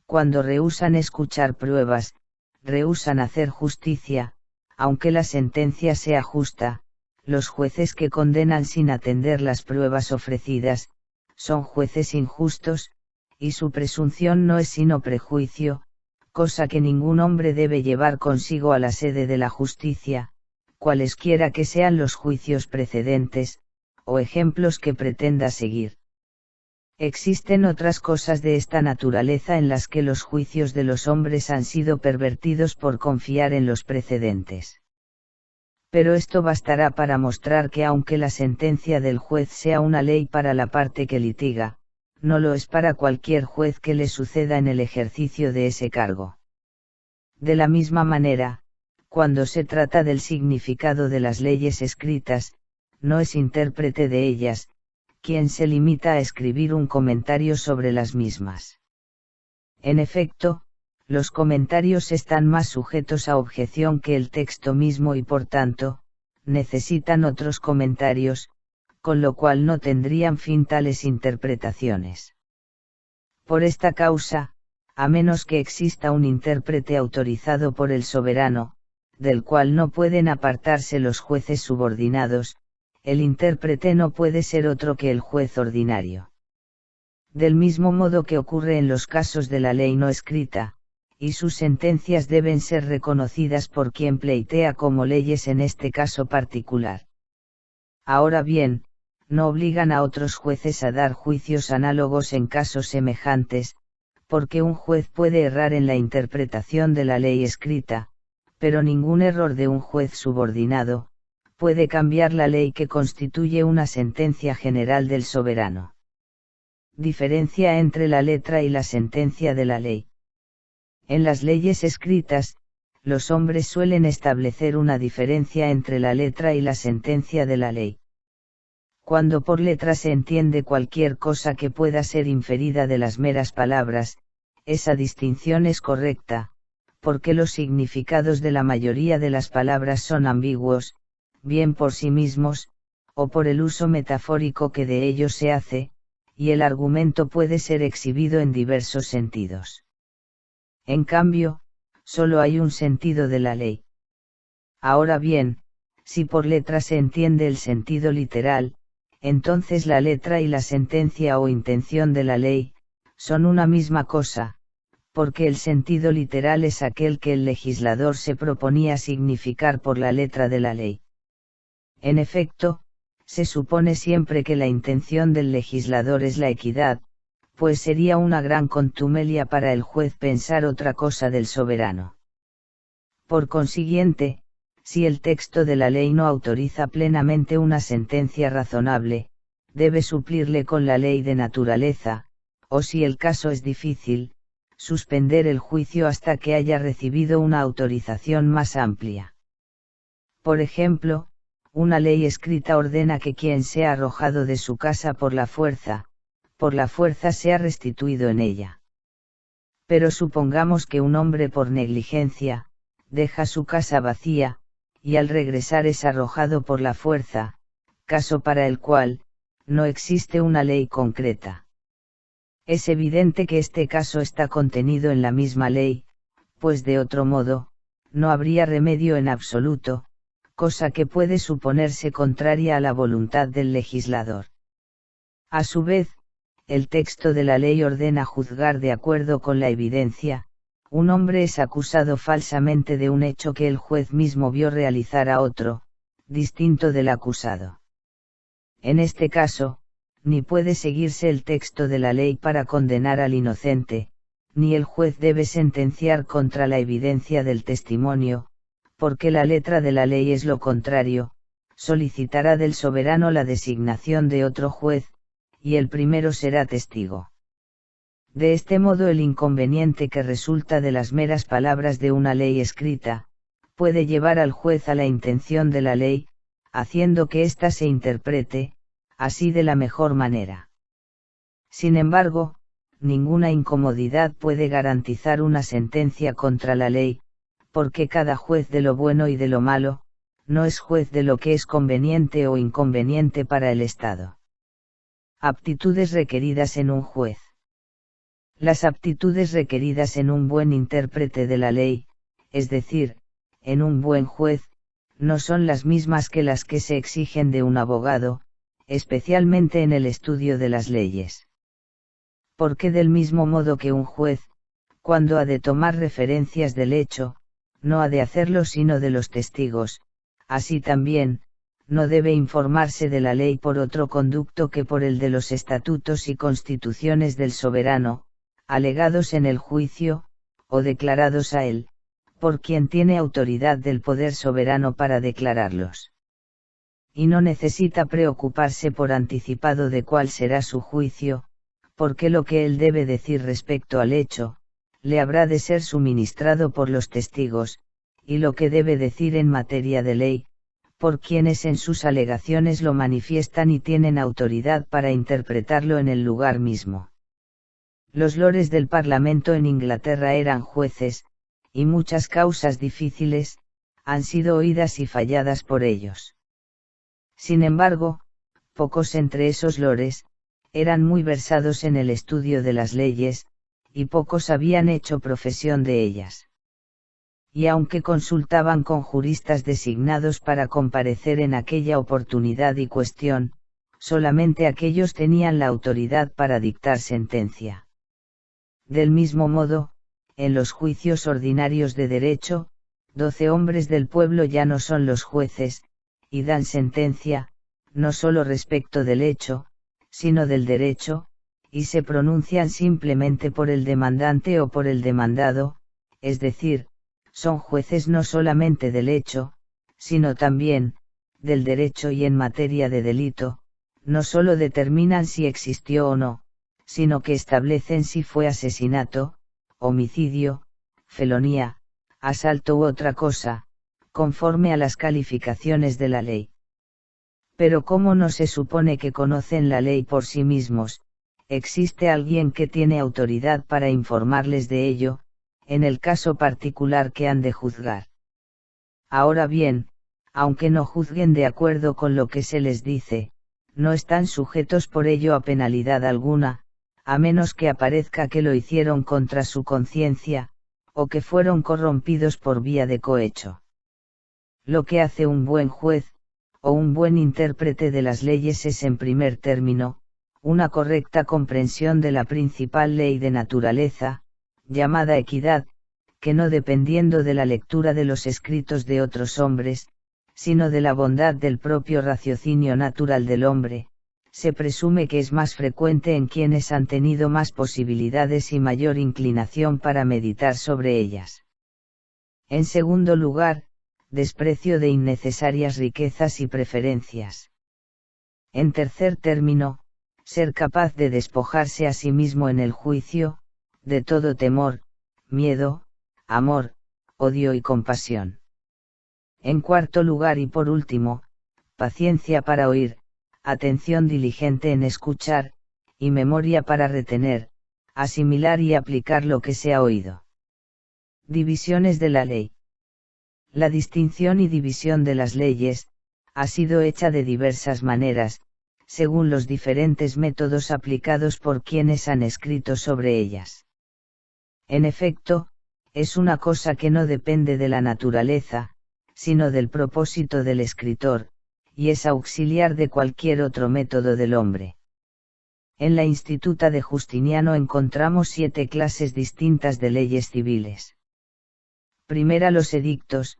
cuando rehúsan escuchar pruebas, rehúsan hacer justicia, aunque la sentencia sea justa. Los jueces que condenan sin atender las pruebas ofrecidas, son jueces injustos, y su presunción no es sino prejuicio, cosa que ningún hombre debe llevar consigo a la sede de la justicia, cualesquiera que sean los juicios precedentes, o ejemplos que pretenda seguir. Existen otras cosas de esta naturaleza en las que los juicios de los hombres han sido pervertidos por confiar en los precedentes. Pero esto bastará para mostrar que aunque la sentencia del juez sea una ley para la parte que litiga, no lo es para cualquier juez que le suceda en el ejercicio de ese cargo. De la misma manera, cuando se trata del significado de las leyes escritas, no es intérprete de ellas, quien se limita a escribir un comentario sobre las mismas. En efecto, los comentarios están más sujetos a objeción que el texto mismo y por tanto, necesitan otros comentarios, con lo cual no tendrían fin tales interpretaciones. Por esta causa, a menos que exista un intérprete autorizado por el soberano, del cual no pueden apartarse los jueces subordinados, el intérprete no puede ser otro que el juez ordinario. Del mismo modo que ocurre en los casos de la ley no escrita, y sus sentencias deben ser reconocidas por quien pleitea como leyes en este caso particular. Ahora bien, no obligan a otros jueces a dar juicios análogos en casos semejantes, porque un juez puede errar en la interpretación de la ley escrita, pero ningún error de un juez subordinado puede cambiar la ley que constituye una sentencia general del soberano. Diferencia entre la letra y la sentencia de la ley. En las leyes escritas, los hombres suelen establecer una diferencia entre la letra y la sentencia de la ley. Cuando por letra se entiende cualquier cosa que pueda ser inferida de las meras palabras, esa distinción es correcta, porque los significados de la mayoría de las palabras son ambiguos, bien por sí mismos, o por el uso metafórico que de ellos se hace, y el argumento puede ser exhibido en diversos sentidos. En cambio, solo hay un sentido de la ley. Ahora bien, si por letra se entiende el sentido literal, entonces la letra y la sentencia o intención de la ley, son una misma cosa, porque el sentido literal es aquel que el legislador se proponía significar por la letra de la ley. En efecto, se supone siempre que la intención del legislador es la equidad, pues sería una gran contumelia para el juez pensar otra cosa del soberano. Por consiguiente, si el texto de la ley no autoriza plenamente una sentencia razonable, debe suplirle con la ley de naturaleza, o si el caso es difícil, suspender el juicio hasta que haya recibido una autorización más amplia. Por ejemplo, una ley escrita ordena que quien sea arrojado de su casa por la fuerza sea restituido en ella. Pero supongamos que un hombre por negligencia, deja su casa vacía, y al regresar es arrojado por la fuerza, caso para el cual, no existe una ley concreta. Es evidente que este caso está contenido en la misma ley, pues de otro modo, no habría remedio en absoluto, cosa que puede suponerse contraria a la voluntad del legislador. A su vez, el texto de la ley ordena juzgar de acuerdo con la evidencia. Un hombre es acusado falsamente de un hecho que el juez mismo vio realizar a otro, distinto del acusado. En este caso, ni puede seguirse el texto de la ley para condenar al inocente, ni el juez debe sentenciar contra la evidencia del testimonio, porque la letra de la ley es lo contrario, solicitará del soberano la designación de otro juez, y el primero será testigo. De este modo el inconveniente que resulta de las meras palabras de una ley escrita, puede llevar al juez a la intención de la ley, haciendo que ésta se interprete, así de la mejor manera. Sin embargo, ninguna incomodidad puede garantizar una sentencia contra la ley, porque cada juez de lo bueno y de lo malo, no es juez de lo que es conveniente o inconveniente para el Estado. Aptitudes requeridas en un juez. Las aptitudes requeridas en un buen intérprete de la ley, es decir, en un buen juez, no son las mismas que las que se exigen de un abogado, especialmente en el estudio de las leyes. Porque del mismo modo que un juez, cuando ha de tomar referencias del hecho, no ha de hacerlo sino de los testigos, así también, no debe informarse de la ley por otro conducto que por el de los estatutos y constituciones del soberano, alegados en el juicio, o declarados a él, por quien tiene autoridad del poder soberano para declararlos. Y no necesita preocuparse por anticipado de cuál será su juicio, porque lo que él debe decir respecto al hecho, le habrá de ser suministrado por los testigos, y lo que debe decir en materia de ley, por quienes en sus alegaciones lo manifiestan y tienen autoridad para interpretarlo en el lugar mismo. Los lores del Parlamento en Inglaterra eran jueces, y muchas causas difíciles, han sido oídas y falladas por ellos. Sin embargo, pocos entre esos lores, eran muy versados en el estudio de las leyes, y pocos habían hecho profesión de ellas. Y aunque consultaban con juristas designados para comparecer en aquella oportunidad y cuestión, solamente aquellos tenían la autoridad para dictar sentencia. Del mismo modo, en los juicios ordinarios de derecho, 12 hombres del pueblo ya no son los jueces, y dan sentencia, no solo respecto del hecho, sino del derecho, y se pronuncian simplemente por el demandante o por el demandado, es decir, son jueces no solamente del hecho, sino también, del derecho y en materia de delito, no solo determinan si existió o no, sino que establecen si fue asesinato, homicidio, felonía, asalto u otra cosa, conforme a las calificaciones de la ley. Pero como no se supone que conocen la ley por sí mismos, existe alguien que tiene autoridad para informarles de ello, en el caso particular que han de juzgar. Ahora bien, aunque no juzguen de acuerdo con lo que se les dice, no están sujetos por ello a penalidad alguna, a menos que aparezca que lo hicieron contra su conciencia, o que fueron corrompidos por vía de cohecho. Lo que hace un buen juez, o un buen intérprete de las leyes es en primer término, una correcta comprensión de la principal ley de naturaleza, llamada equidad, que no dependiendo de la lectura de los escritos de otros hombres, sino de la bondad del propio raciocinio natural del hombre, se presume que es más frecuente en quienes han tenido más posibilidades y mayor inclinación para meditar sobre ellas. En segundo lugar, desprecio de innecesarias riquezas y preferencias. En tercer término, ser capaz de despojarse a sí mismo en el juicio, de todo temor, miedo, amor, odio y compasión. En cuarto lugar y por último, paciencia para oír, atención diligente en escuchar, y memoria para retener, asimilar y aplicar lo que se ha oído. Divisiones de la ley. La distinción y división de las leyes ha sido hecha de diversas maneras, según los diferentes métodos aplicados por quienes han escrito sobre ellas. En efecto, es una cosa que no depende de la naturaleza, sino del propósito del escritor, y es auxiliar de cualquier otro método del hombre. En la Instituta de Justiniano encontramos 7 clases distintas de leyes civiles. Primera, los edictos,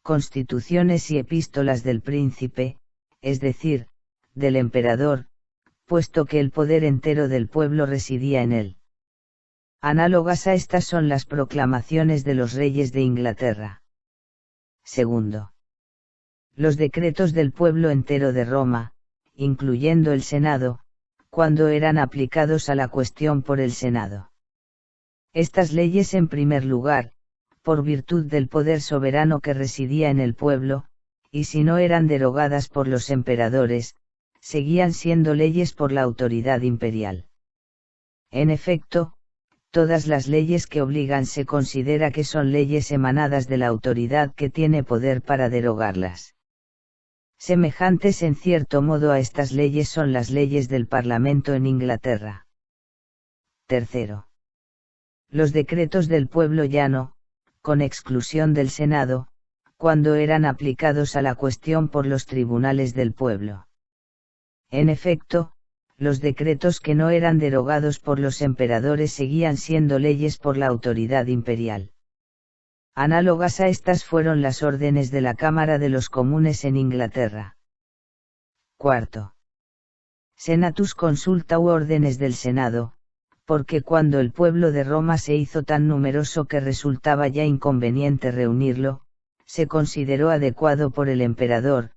constituciones y epístolas del príncipe, es decir, del emperador, puesto que el poder entero del pueblo residía en él. Análogas a estas son las proclamaciones de los reyes de Inglaterra. Segundo, los decretos del pueblo entero de Roma, incluyendo el Senado, cuando eran aplicados a la cuestión por el Senado. Estas leyes, en primer lugar, por virtud del poder soberano que residía en el pueblo, y si no eran derogadas por los emperadores, seguían siendo leyes por la autoridad imperial. En efecto, todas las leyes que obligan se considera que son leyes emanadas de la autoridad que tiene poder para derogarlas. Semejantes en cierto modo a estas leyes son las leyes del Parlamento en Inglaterra. Tercero, los decretos del pueblo llano, con exclusión del Senado, cuando eran aplicados a la cuestión por los tribunales del pueblo. En efecto, los decretos que no eran derogados por los emperadores seguían siendo leyes por la autoridad imperial. Análogas a estas fueron las órdenes de la Cámara de los Comunes en Inglaterra. Cuarto, Senatus consulta u órdenes del Senado, porque cuando el pueblo de Roma se hizo tan numeroso que resultaba ya inconveniente reunirlo, se consideró adecuado por el emperador,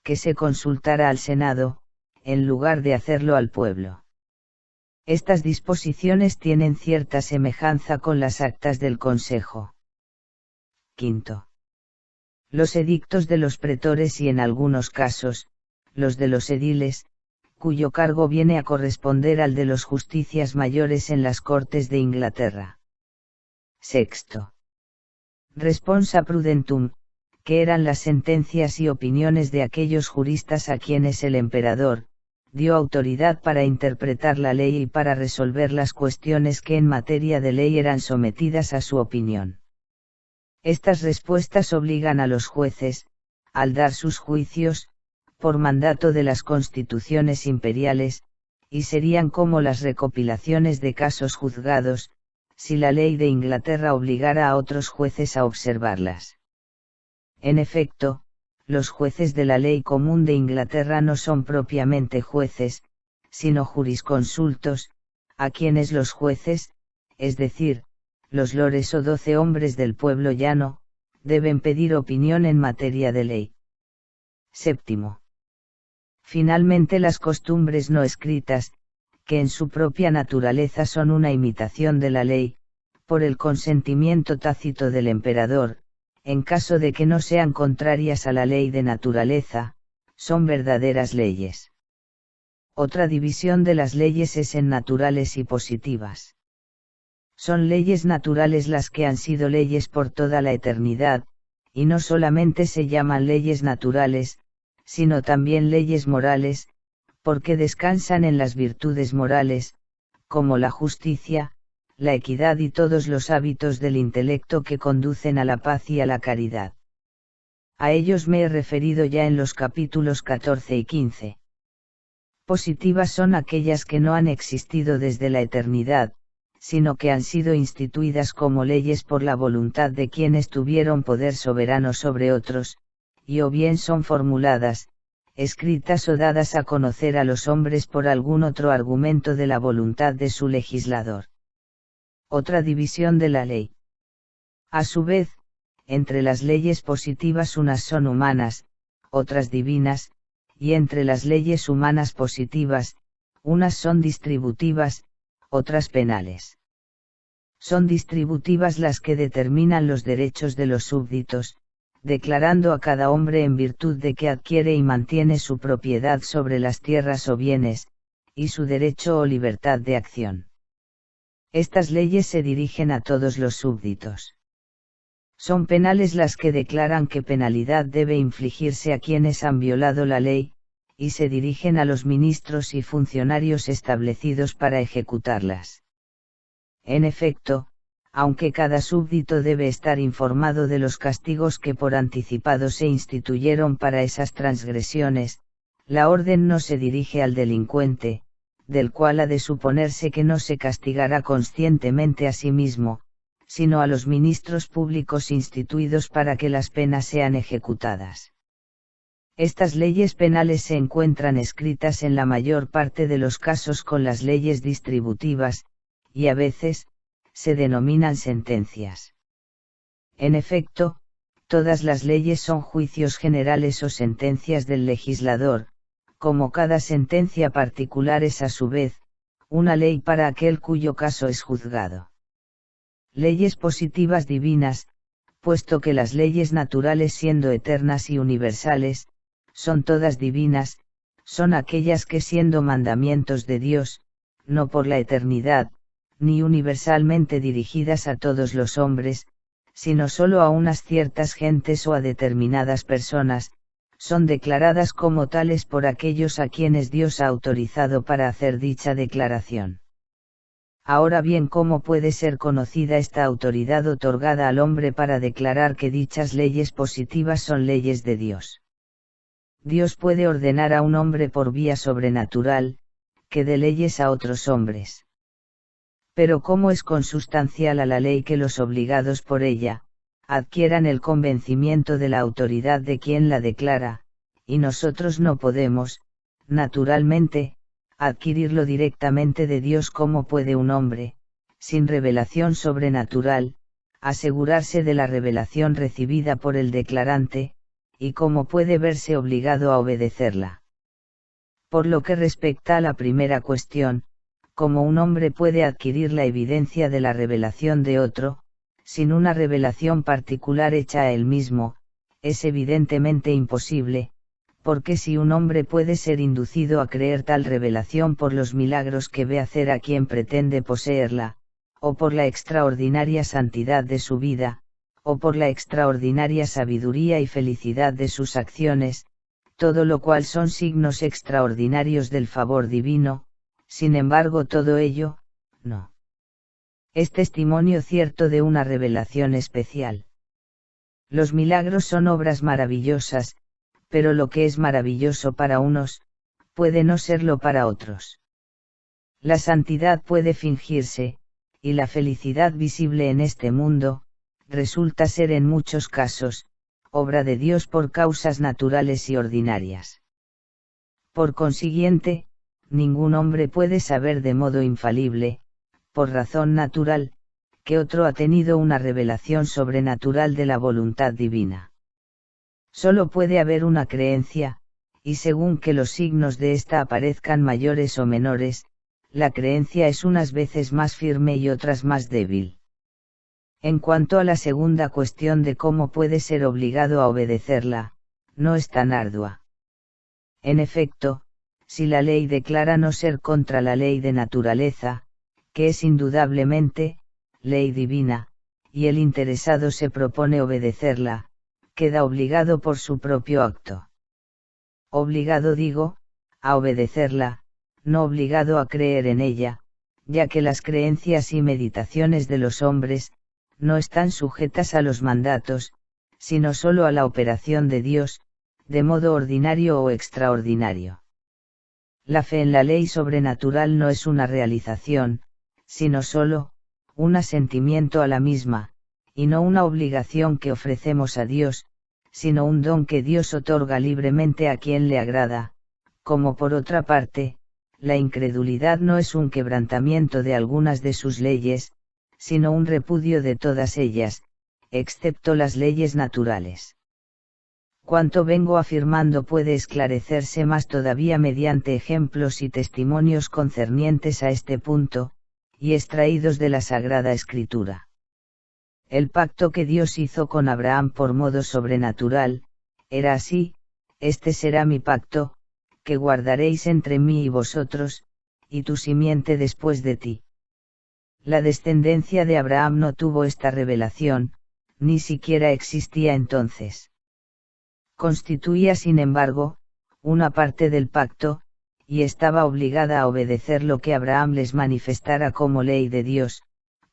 que se consultara al Senado, en lugar de hacerlo al pueblo. Estas disposiciones tienen cierta semejanza con las actas del Consejo. Quinto, los edictos de los pretores y en algunos casos, los de los ediles, cuyo cargo viene a corresponder al de los justicias mayores en las Cortes de Inglaterra. Sexto, responsa prudentum, que eran las sentencias y opiniones de aquellos juristas a quienes el emperador dio autoridad para interpretar la ley y para resolver las cuestiones que en materia de ley eran sometidas a su opinión. Estas respuestas obligan a los jueces, al dar sus juicios, por mandato de las constituciones imperiales, y serían como las recopilaciones de casos juzgados, si la ley de Inglaterra obligara a otros jueces a observarlas. En efecto, los jueces de la ley común de Inglaterra no son propiamente jueces, sino jurisconsultos, a quienes los jueces, es decir, los lores o 12 hombres del pueblo llano, deben pedir opinión en materia de ley. Séptimo, finalmente las costumbres no escritas, que en su propia naturaleza son una imitación de la ley, por el consentimiento tácito del emperador, en caso de que no sean contrarias a la ley de naturaleza, son verdaderas leyes. Otra división de las leyes es en naturales y positivas. Son leyes naturales las que han sido leyes por toda la eternidad, y no solamente se llaman leyes naturales, sino también leyes morales, porque descansan en las virtudes morales, como la justicia, la equidad y todos los hábitos del intelecto que conducen a la paz y a la caridad. A ellos me he referido ya en los capítulos 14 y 15. Positivas son aquellas que no han existido desde la eternidad, sino que han sido instituidas como leyes por la voluntad de quienes tuvieron poder soberano sobre otros, y o bien son formuladas, escritas o dadas a conocer a los hombres por algún otro argumento de la voluntad de su legislador. Otra división de la ley. A su vez, entre las leyes positivas unas son humanas, otras divinas, y entre las leyes humanas positivas, unas son distributivas, otras penales. Son distributivas las que determinan los derechos de los súbditos, declarando a cada hombre en virtud de que adquiere y mantiene su propiedad sobre las tierras o bienes, y su derecho o libertad de acción. Estas leyes se dirigen a todos los súbditos. Son penales las que declaran qué penalidad debe infligirse a quienes han violado la ley, y se dirigen a los ministros y funcionarios establecidos para ejecutarlas. En efecto, aunque cada súbdito debe estar informado de los castigos que por anticipado se instituyeron para esas transgresiones, la orden no se dirige al delincuente, del cual ha de suponerse que no se castigará conscientemente a sí mismo, sino a los ministros públicos instituidos para que las penas sean ejecutadas. Estas leyes penales se encuentran escritas en la mayor parte de los casos con las leyes distributivas, y a veces, se denominan sentencias. En efecto, todas las leyes son juicios generales o sentencias del legislador, como cada sentencia particular es a su vez, una ley para aquel cuyo caso es juzgado. Leyes positivas divinas, puesto que las leyes naturales siendo eternas y universales, son todas divinas, son aquellas que siendo mandamientos de Dios, no por la eternidad, ni universalmente dirigidas a todos los hombres, sino sólo a unas ciertas gentes o a determinadas personas, son declaradas como tales por aquellos a quienes Dios ha autorizado para hacer dicha declaración. Ahora bien, ¿cómo puede ser conocida esta autoridad otorgada al hombre para declarar que dichas leyes positivas son leyes de Dios? Dios puede ordenar a un hombre por vía sobrenatural, que dé leyes a otros hombres. Pero ¿cómo es consustancial a la ley que los obligados por ella, adquieran el convencimiento de la autoridad de quien la declara, y nosotros no podemos, naturalmente, adquirirlo directamente de Dios? ¿Cómo puede un hombre, sin revelación sobrenatural, asegurarse de la revelación recibida por el declarante, y cómo puede verse obligado a obedecerla? Por lo que respecta a la primera cuestión, ¿cómo un hombre puede adquirir la evidencia de la revelación de otro, sin una revelación particular hecha a él mismo? Es evidentemente imposible, porque si un hombre puede ser inducido a creer tal revelación por los milagros que ve hacer a quien pretende poseerla, o por la extraordinaria santidad de su vida, o por la extraordinaria sabiduría y felicidad de sus acciones, todo lo cual son signos extraordinarios del favor divino, sin embargo todo ello, no es testimonio cierto de una revelación especial. Los milagros son obras maravillosas, pero lo que es maravilloso para unos, puede no serlo para otros. La santidad puede fingirse, y la felicidad visible en este mundo, resulta ser en muchos casos, obra de Dios por causas naturales y ordinarias. Por consiguiente, ningún hombre puede saber de modo infalible, por razón natural, que otro ha tenido una revelación sobrenatural de la voluntad divina. Solo puede haber una creencia, y según que los signos de ésta aparezcan mayores o menores, la creencia es unas veces más firme y otras más débil. En cuanto a la segunda cuestión de cómo puede ser obligado a obedecerla, no es tan ardua. En efecto, si la ley declara no ser contra la ley de naturaleza, que es indudablemente, ley divina, y el interesado se propone obedecerla, queda obligado por su propio acto. Obligado, digo, a obedecerla, no obligado a creer en ella, ya que las creencias y meditaciones de los hombres, no están sujetas a los mandatos, sino sólo a la operación de Dios, de modo ordinario o extraordinario. La fe en la ley sobrenatural no es una realización, sino sólo, un asentimiento a la misma, y no una obligación que ofrecemos a Dios, sino un don que Dios otorga libremente a quien le agrada, como por otra parte, la incredulidad no es un quebrantamiento de algunas de sus leyes, sino un repudio de todas ellas, excepto las leyes naturales. Cuanto vengo afirmando puede esclarecerse más todavía mediante ejemplos y testimonios concernientes a este punto, y extraídos de la Sagrada Escritura. El pacto que Dios hizo con Abraham por modo sobrenatural, era así: este será mi pacto, que guardaréis entre mí y vosotros, y tu simiente después de ti. La descendencia de Abraham no tuvo esta revelación, ni siquiera existía entonces. Constituía, sin embargo, una parte del pacto, y estaba obligada a obedecer lo que Abraham les manifestara como ley de Dios,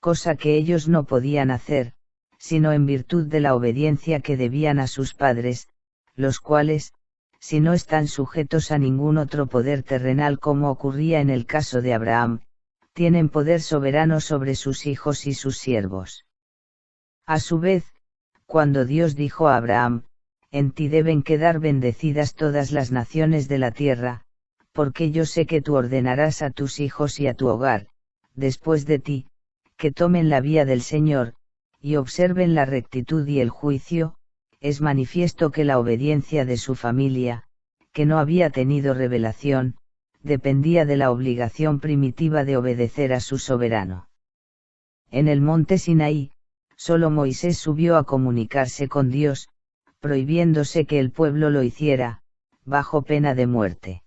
cosa que ellos no podían hacer, sino en virtud de la obediencia que debían a sus padres, los cuales, si no están sujetos a ningún otro poder terrenal como ocurría en el caso de Abraham, tienen poder soberano sobre sus hijos y sus siervos. A su vez, cuando Dios dijo a Abraham: en ti deben quedar bendecidas todas las naciones de la tierra, porque yo sé que tú ordenarás a tus hijos y a tu hogar, después de ti, que tomen la vía del Señor, y observen la rectitud y el juicio, es manifiesto que la obediencia de su familia, que no había tenido revelación, dependía de la obligación primitiva de obedecer a su soberano. En el monte Sinaí, solo Moisés subió a comunicarse con Dios, prohibiéndose que el pueblo lo hiciera, bajo pena de muerte.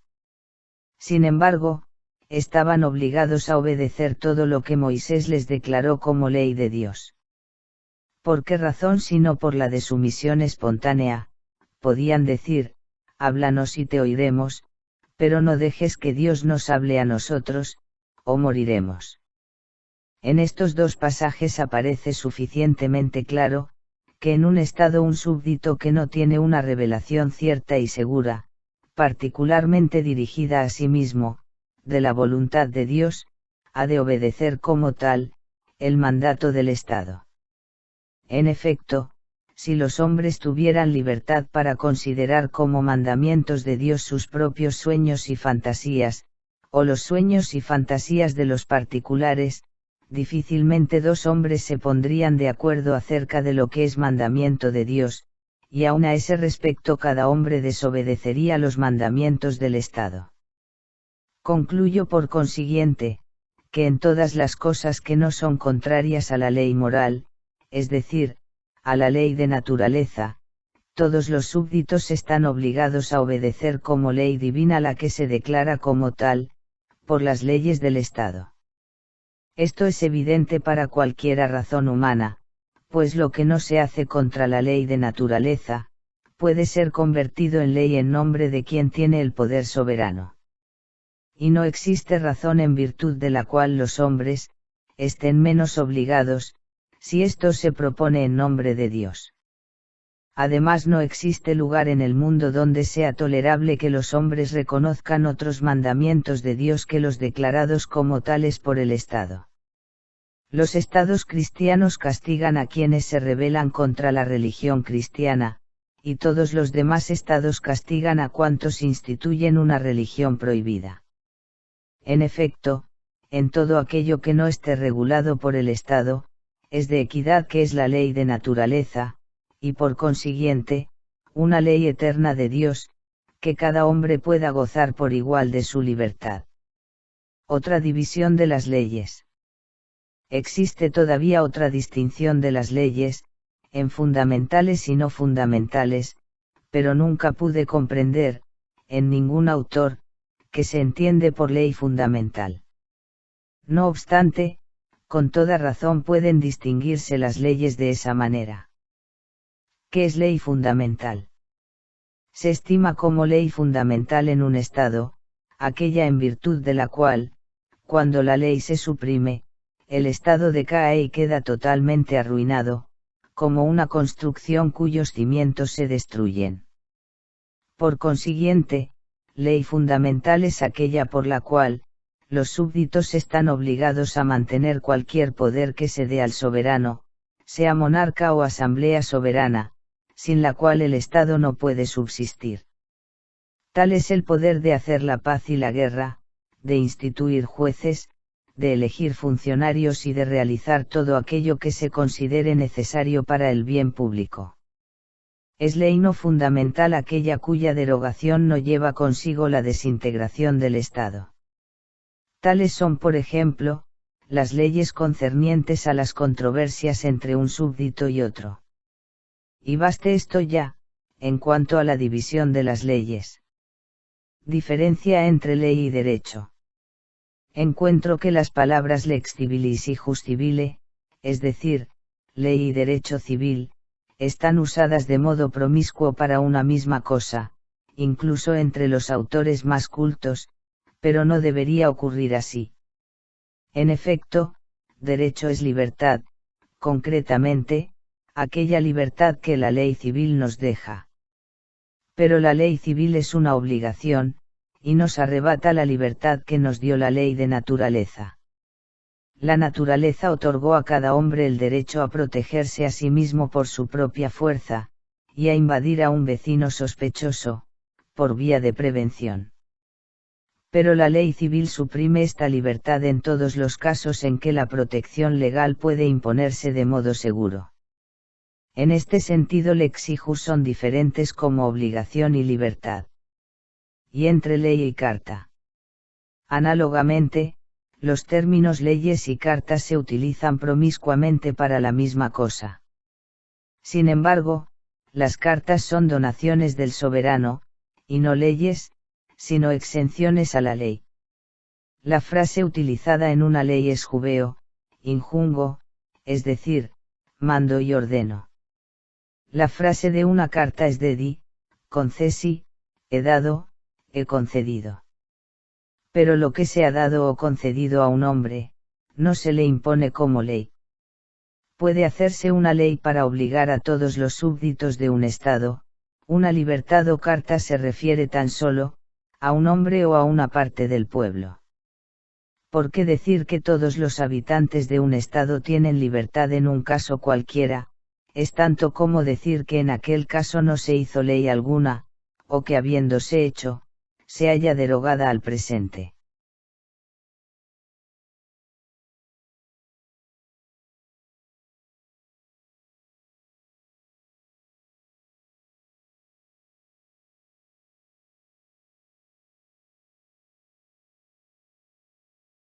Sin embargo, estaban obligados a obedecer todo lo que Moisés les declaró como ley de Dios. ¿Por qué razón sino por la de sumisión espontánea? Podían decir: háblanos y te oiremos, pero no dejes que Dios nos hable a nosotros, o moriremos. En estos dos pasajes aparece suficientemente claro, que en un estado un súbdito que no tiene una revelación cierta y segura, particularmente dirigida a sí mismo, de la voluntad de Dios, ha de obedecer como tal, el mandato del Estado. En efecto, si los hombres tuvieran libertad para considerar como mandamientos de Dios sus propios sueños y fantasías, o los sueños y fantasías de los particulares, difícilmente dos hombres se pondrían de acuerdo acerca de lo que es mandamiento de Dios, y aun a ese respecto cada hombre desobedecería los mandamientos del Estado. Concluyo por consiguiente, que en todas las cosas que no son contrarias a la ley moral, es decir, a la ley de naturaleza, todos los súbditos están obligados a obedecer como ley divina la que se declara como tal, por las leyes del Estado. Esto es evidente para cualquiera razón humana, pues lo que no se hace contra la ley de naturaleza, puede ser convertido en ley en nombre de quien tiene el poder soberano. Y no existe razón en virtud de la cual los hombres estén menos obligados, si esto se propone en nombre de Dios. Además, no existe lugar en el mundo donde sea tolerable que los hombres reconozcan otros mandamientos de Dios que los declarados como tales por el Estado. Los estados cristianos castigan a quienes se rebelan contra la religión cristiana, y todos los demás estados castigan a cuantos instituyen una religión prohibida. En efecto, en todo aquello que no esté regulado por el Estado, es de equidad que es la ley de naturaleza, y por consiguiente, una ley eterna de Dios, que cada hombre pueda gozar por igual de su libertad. Otra división de las leyes. Existe todavía otra distinción de las leyes, en fundamentales y no fundamentales, pero nunca pude comprender, en ningún autor, que se entiende por ley fundamental. No obstante, con toda razón pueden distinguirse las leyes de esa manera. ¿Qué es ley fundamental? Se estima como ley fundamental en un Estado, aquella en virtud de la cual, cuando la ley se suprime, el Estado decae y queda totalmente arruinado, como una construcción cuyos cimientos se destruyen. Por consiguiente, ley fundamental es aquella por la cual, los súbditos están obligados a mantener cualquier poder que se dé al soberano, sea monarca o asamblea soberana, sin la cual el Estado no puede subsistir. Tal es el poder de hacer la paz y la guerra, de instituir jueces, de elegir funcionarios y de realizar todo aquello que se considere necesario para el bien público. Es ley no fundamental aquella cuya derogación no lleva consigo la desintegración del Estado. Tales son, por ejemplo, las leyes concernientes a las controversias entre un súbdito y otro. Y baste esto ya, en cuanto a la división de las leyes. Diferencia entre ley y derecho. Encuentro que las palabras lex civilis y jus civile, es decir, ley y derecho civil, están usadas de modo promiscuo para una misma cosa, incluso entre los autores más cultos, pero no debería ocurrir así. En efecto, derecho es libertad, concretamente, aquella libertad que la ley civil nos deja. Pero la ley civil es una obligación, y nos arrebata la libertad que nos dio la ley de naturaleza. La naturaleza otorgó a cada hombre el derecho a protegerse a sí mismo por su propia fuerza, y a invadir a un vecino sospechoso, por vía de prevención. Pero la ley civil suprime esta libertad en todos los casos en que la protección legal puede imponerse de modo seguro. En este sentido lex y jus son diferentes como obligación y libertad. Y entre ley y carta. Análogamente, los términos leyes y cartas se utilizan promiscuamente para la misma cosa. Sin embargo, las cartas son donaciones del soberano, y no leyes, sino exenciones a la ley. La frase utilizada en una ley es jubeo, injungo, es decir, mando y ordeno. La frase de una carta es dedi, concesi, he dado, he concedido. Pero lo que se ha dado o concedido a un hombre, no se le impone como ley. Puede hacerse una ley para obligar a todos los súbditos de un estado, una libertad o carta se refiere tan solo, a un hombre o a una parte del pueblo. ¿Por qué decir que todos los habitantes de un estado tienen libertad en un caso cualquiera? Es tanto como decir que en aquel caso no se hizo ley alguna, o que habiéndose hecho, se halla derogada al presente.